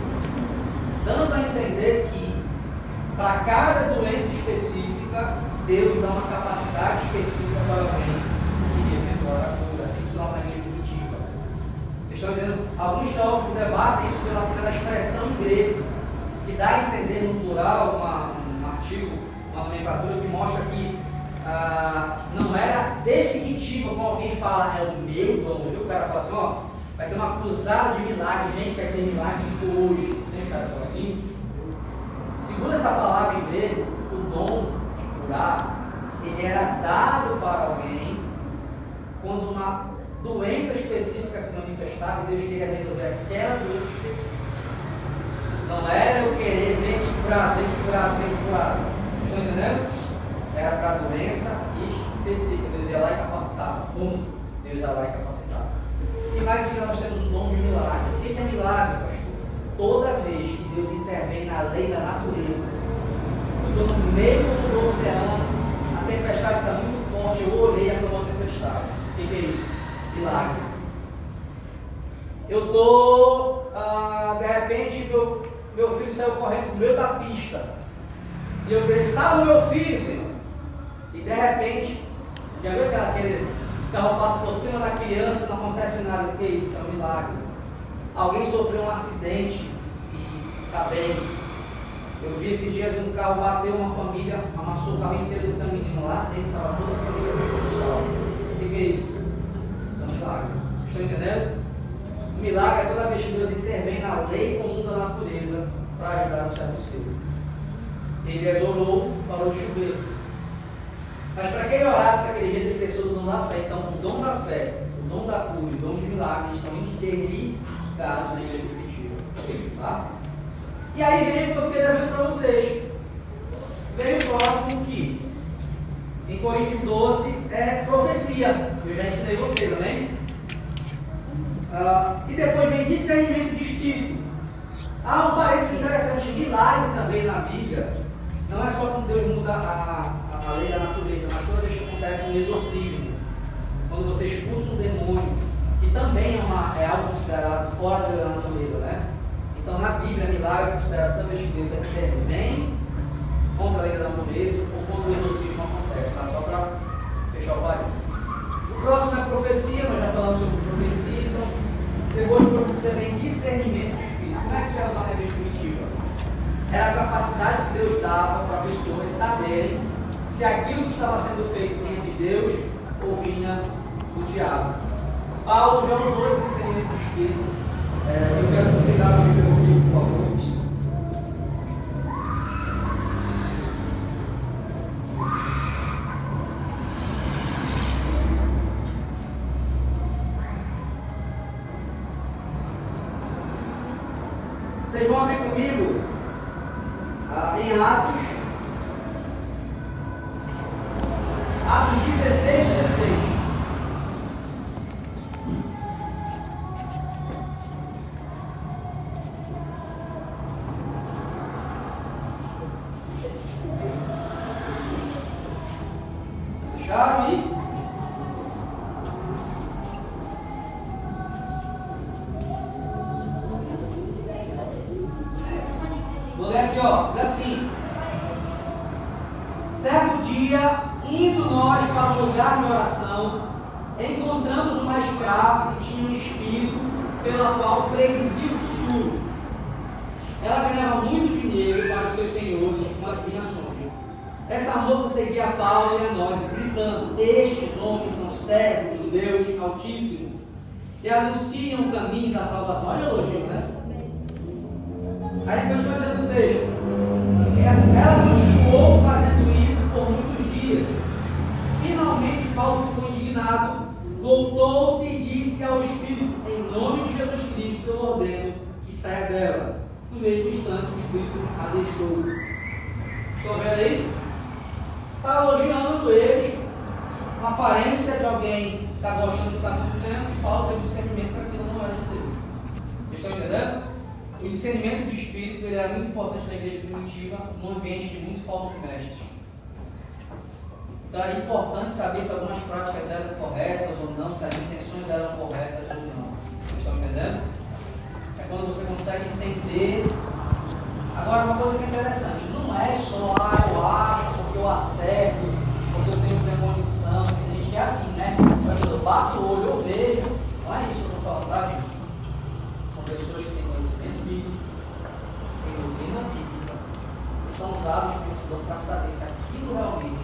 Dando a entender que para cada doença específica, Deus dá uma capacidade específica para alguém conseguir efetuar a cura. Assim funciona na linha cognitiva. Vocês estão entendendo? Alguns teólogos debatem isso pela expressão em grego, que dá a entender no plural um artigo, uma nomenclatura que mostra que não era definitivo quando alguém fala é o meu dom. O cara fala assim, ó, vai ter uma cruzada de milagres, gente, vai ter milagre hoje. Tem os caras que falam assim? Segundo essa palavra em grego, o dom de curar, ele era dado para alguém quando uma doença específica se manifestava e Deus queria resolver aquela doença específica. Não era eu querer ver que curar, ter que curar, ter que curar. Estão entendendo? Era para a doença específica. Deus ia lá e capacitava. Deus ia lá e capacitava. E mais que nós temos o dom de milagre. O que é milagre, pastor? Toda vez que Deus intervém na lei da natureza, eu estou no meio do oceano, a tempestade está muito forte, eu orei a acalmar a tempestade. O que é isso? Milagre. Eu estou, de repente, meu filho saiu correndo no meio da pista. E eu falei, salve meu filho, Senhor. E de repente, já viu aquele carro passa por cima da criança, não acontece nada. O que é isso? É um milagre. Alguém sofreu um acidente e está bem. Eu vi esses dias um carro bateu uma família, amassou o carro inteiro do menino lá dentro, estava toda a família pessoal. O que é isso? Isso é um milagre. Estão entendendo? O milagre é toda vez que Deus intervém na lei comum da natureza para ajudar um servo seu. Elias orou, parou de chover. Mas para que ele orasse daquele jeito, ele pensou no dom da fé. Então, o dom da fé, o dom da cura e o dom de milagre estão interligados na igreja primitiva. Tá? E aí vem o que eu fiquei devendo para vocês. Vem o próximo que, em Coríntios 12, é profecia. Eu já ensinei vocês, amém? E depois vem discernimento de espírito. Há um parênteses interessante, milagre também na Bíblia. Não é só quando Deus muda a lei da natureza, mas toda vez que acontece um exorcismo, quando você expulsa um demônio, que também é algo considerado fora da lei da natureza, né? Então na Bíblia, milagre é considerado toda vez que Deus intervém contra a lei da natureza ou quando o exorcismo acontece, tá? Só para fechar o parênteses. O próximo é profecia, nós já falamos sobre profecia, então depois você vem discernimento de espírito. Como é que isso é usado na igreja primitiva? Era a capacidade que Deus dava para pessoas saberem se aquilo que estava sendo feito vinha de Deus ou vinha do diabo. Paulo já usou esse discernimento do espírito. Eu quero que vocês abram o Bíblia comigo, por favor. Vocês vão abrir comigo em Atos 16, 16. Deixaram aí? Vou ler aqui, ó. Diz assim: certo dia, indo nós para o lugar de oração, encontramos uma escrava que tinha um espírito pela qual predizia o futuro. Ela ganhava muito dinheiro para os seus senhores com adivinhações. Essa moça seguia a Paulo e a nós, gritando: estes homens são servos de Deus Altíssimo, que anunciam o caminho da salvação. Olha o elogio, né? Aí a pessoa dizendo no texto, ela continuou fazendo isso por muitos dias. Finalmente Paulo ficou indignado, voltou-se e disse ao Espírito: em nome de Jesus Cristo eu ordeno que saia dela. No mesmo instante o Espírito a deixou. Estão vendo aí? Está elogiando eles, uma aparência de alguém que está gostando do que está acontecendo, e Paulo teve o discernimento que aquilo não era de Deus. Vocês estão entendendo? O discernimento de espírito ele era muito importante na igreja primitiva, num ambiente de muitos falsos mestres. Então era importante saber se algumas práticas eram corretas ou não, se as intenções eram corretas ou não. Vocês estão entendendo? É quando você consegue entender. Agora, uma coisa que é interessante, não é só, eu acho, porque eu acerto, porque eu tenho premonição. Tem gente que é assim, né? Eu bato o olho, eu vejo. Não é isso que eu estou falando, tá, gente? São pessoas que têm conhecimento bíblico, têm doutrina bíblica, e são usados por esse dom para saber se aquilo realmente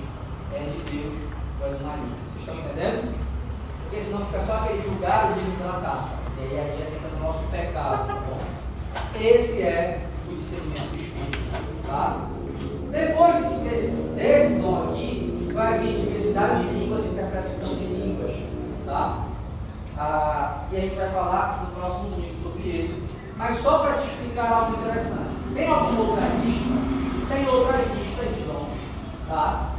é de Deus ou é do maligno. Vocês estão entendendo? Porque senão fica só aquele julgar o livro pela capa. E aí a gente entra no nosso pecado, tá bom? Esse é o discernimento do Espírito, tá? Depois desse dom aqui, vai vir diversidade de línguas e interpretação de línguas, tá? E a gente vai falar no próximo domingo sobre ele. Mas só para te explicar algo interessante. Tem alguma outra lista? Tem outras listas de dons, tá?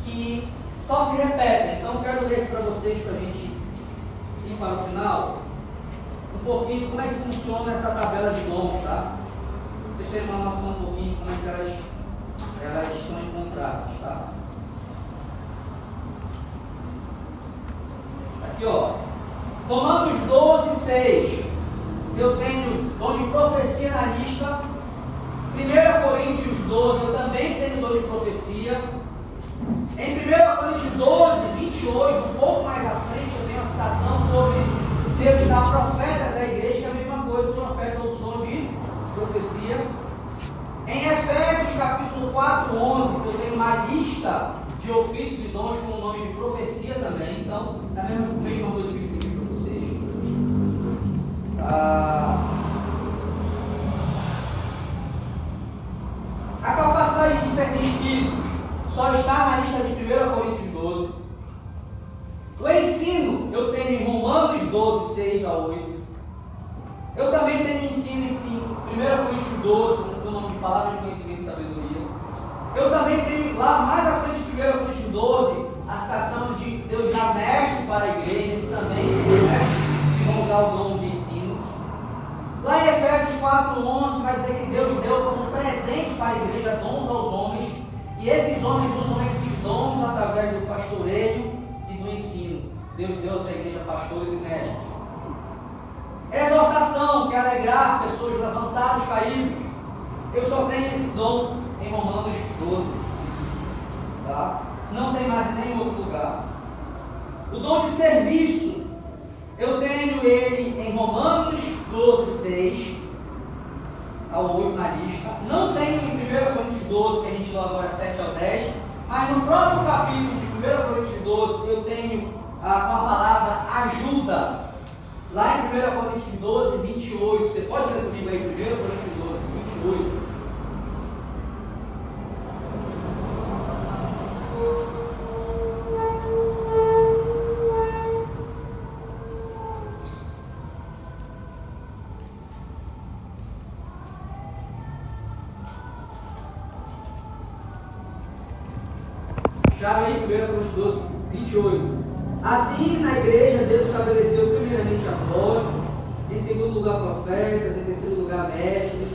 Que só se repetem. Então, eu quero ler aqui para vocês, para a gente ir para o final, um pouquinho como é que funciona essa tabela de dons, tá? Vocês terem uma noção um pouquinho como é que elas são encontradas, tá? Aqui, ó. Romanos 12, 6. Eu tenho dom de profecia na lista. 1 Coríntios 12, eu também tenho dom de profecia. Em 1 Coríntios 12, 28, um pouco mais à frente, eu tenho uma citação sobre Deus dar profetas à igreja, que é a mesma coisa, o profeta usa o dom de profecia. Em Efésios capítulo 4, 11, eu tenho uma lista de ofícios e dons com o nome de profecia também. Então, é a mesma coisa que eu expliquei para vocês. A capacidade de discernir espíritos só está na lista de 1 Coríntios 12. O ensino eu tenho em Romanos 12, 6 a 8. Eu também tenho ensino em 1 Coríntios 12, com o nome de palavra de conhecimento e sabedoria. Eu também tenho lá mais à frente de 1 Coríntios 12, a citação de Deus dar mestre para a igreja, que também mestre, que vão usar o dom de ensino. Lá em Efésios 4, 11, vai dizer que Deus deu como presente para a igreja dons aos homens, e esses homens usam esses dons através do pastoreio e do ensino. Deus deu à sua igreja pastores e mestres. Exortação, que é alegrar pessoas, levantar os caídos. Eu só tenho esse dom em Romanos 12. Tá? Não tem mais em nenhum outro lugar. O dom de serviço, eu tenho ele em Romanos 12, 6 ao 8 na lista. Não tenho em 1 Coríntios 12, que a gente leu agora 7 ao 10. Mas no próprio capítulo de 1 Coríntios 12, eu tenho a palavra ajuda. Lá em 1 Coríntios 12, 28. Você pode ler comigo aí, 1 Coríntios 12, 28. Acharam aí 1 Coríntios 12, 28. Assim, na igreja, Deus estabeleceu primeiramente apóstolos, em segundo lugar profetas, em terceiro lugar mestres,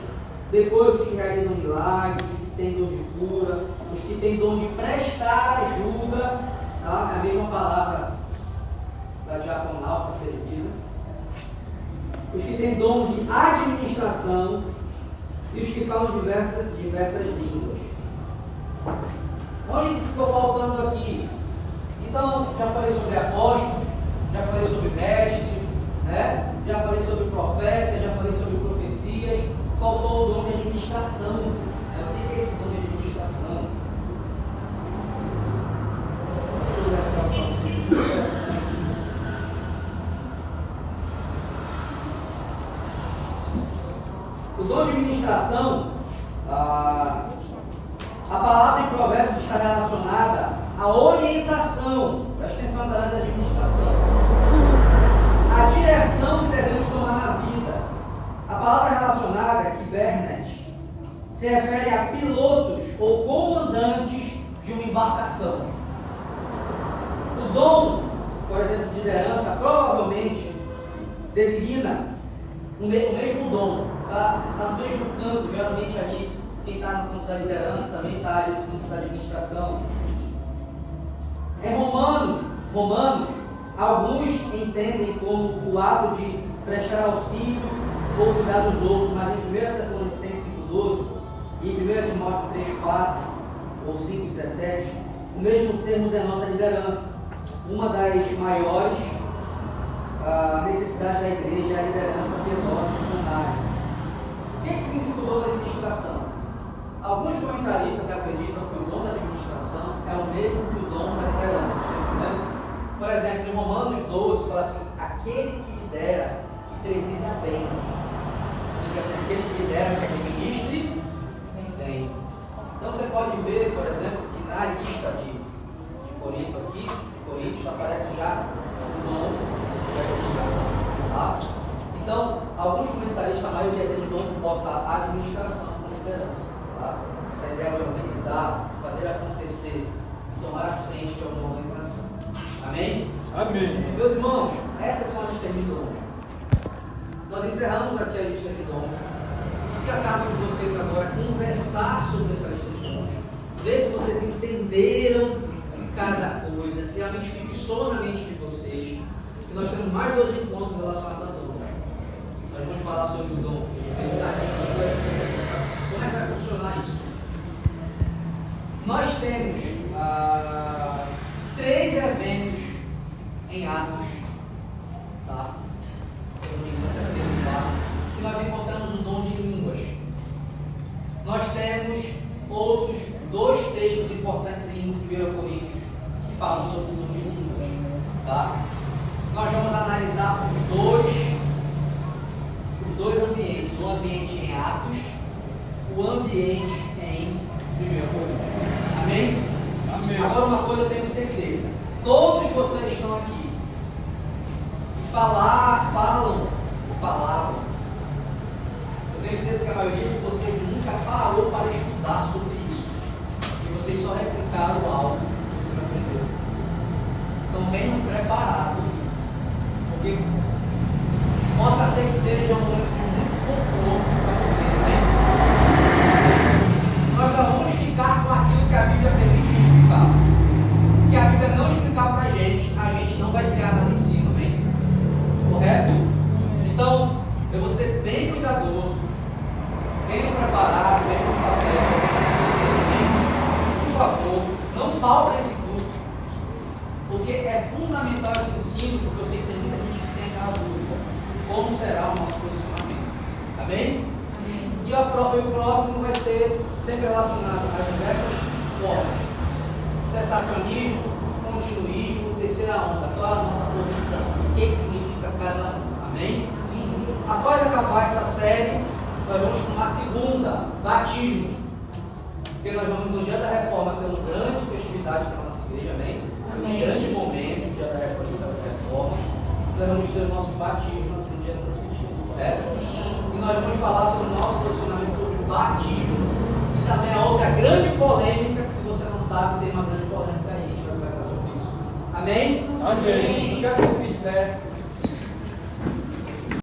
depois os que realizam milagres, os que têm dom de cura, os que têm dom de prestar ajuda, tá? É a mesma palavra da diaconal para servir, né? Os que têm dom de administração e os que falam diversas línguas. Onde ficou faltando aqui? Então, já falei sobre apóstolos, já falei sobre mestre, né? Já falei sobre profeta, já falei sobre profecias. Faltou o dom de administração. O que é esse dom de administração? O dom de administração, a palavra em Provérbios está relacionada à orientação. Presta atenção na área da administração. A direção que devemos tomar na vida. A palavra relacionada, Kibernet, se refere a pilotos ou comandantes de uma embarcação. O dom, por exemplo, de liderança, provavelmente designa o mesmo dom. Está no mesmo campo, geralmente ali, quem está no campo da liderança também está ali no campo da administração. Em Romanos, alguns entendem como o ato de prestar auxílio ou cuidar dos outros, mas em 1 Tessalonicenses 5,12 e em 1 Timóteo 3,4 ou 5,17, o mesmo termo denota liderança. Uma das maiores necessidades da igreja é a liderança piedosa e missionária. O que significa o dom da administração? Alguns comentaristas acreditam que o dom da administração é o mesmo que o dom da liderança. Por exemplo, em Romanos 12, fala assim: aquele que lidera, que presida bem. Significa assim, aquele que lidera, que administre bem. Então você pode ver, por exemplo, que na lista de Corinto aqui, de Coríntios, aparece já o dom da administração. Tá? Então, alguns comentaristas, a maioria deles vão botar a administração como liderança. Tá? Essa ideia de organizar, fazer acontecer, tomar a frente de alguma organização. Amém? Amém. Meus irmãos, essas são as listas de dons. Nós encerramos aqui a lista de dons. Fica a cargo de vocês agora conversar sobre essa lista de dons. Ver se vocês entenderam cada coisa, se realmente fixou na mente de vocês. E nós temos mais 2 encontros relacionados a dons. Nós vamos falar sobre o dom de diversidade de línguas e interpretação. Como é que vai funcionar isso? Nós temos 3 eventos em Atos, tá? Se eu não me engano, esse é o lá, que nós encontramos o dom de línguas. Nós temos outros 2 textos importantes em 1 Coríntios que falam sobre o dom de línguas, tá? Nós vamos analisar os dois ambientes, o ambiente em Atos, o ambiente em 1 Coríntios. Amém? Amém. Agora uma coisa eu tenho certeza, todos vocês estão aqui e falavam. Eu tenho certeza que a maioria de vocês nunca parou para estudar sobre isso. E vocês só replicaram algo que você não aprendeu. Então venham preparados, porque possa ser que seja um momento de muito conforto para vocês, né? Nós só vamos ficar com aquilo que a Bíblia permite ficar. Que a Bíblia não explicar para a gente não vai criar nada em cima, amém? Correto? Então, eu vou ser bem cuidadoso, bem preparado, bem com papel, por favor, não falta esse curso, porque é fundamental esse ensino, porque eu sei que tem muita gente que tem aquela dúvida, como será o nosso posicionamento, amém? E o próximo vai ser sempre relacionado a diversas formas. Cessacionismo, continuismo, terceira onda. Qual é a nossa posição? O que significa cada um? Amém? Após acabar essa série, nós vamos para uma segunda, batismo. Porque nós vamos no dia da reforma ter uma grande festividade na nossa igreja, amém? Um grande momento, no dia da reforma. Nós vamos ter o nosso batismo no dia desse dia, correto? E nós vamos falar sobre o nosso posicionamento sobre o batismo. E também a outra grande polêmica, que se você não sabe, tem uma grande polêmica aí. Amém? Amém. Eu quero que você fique de pé.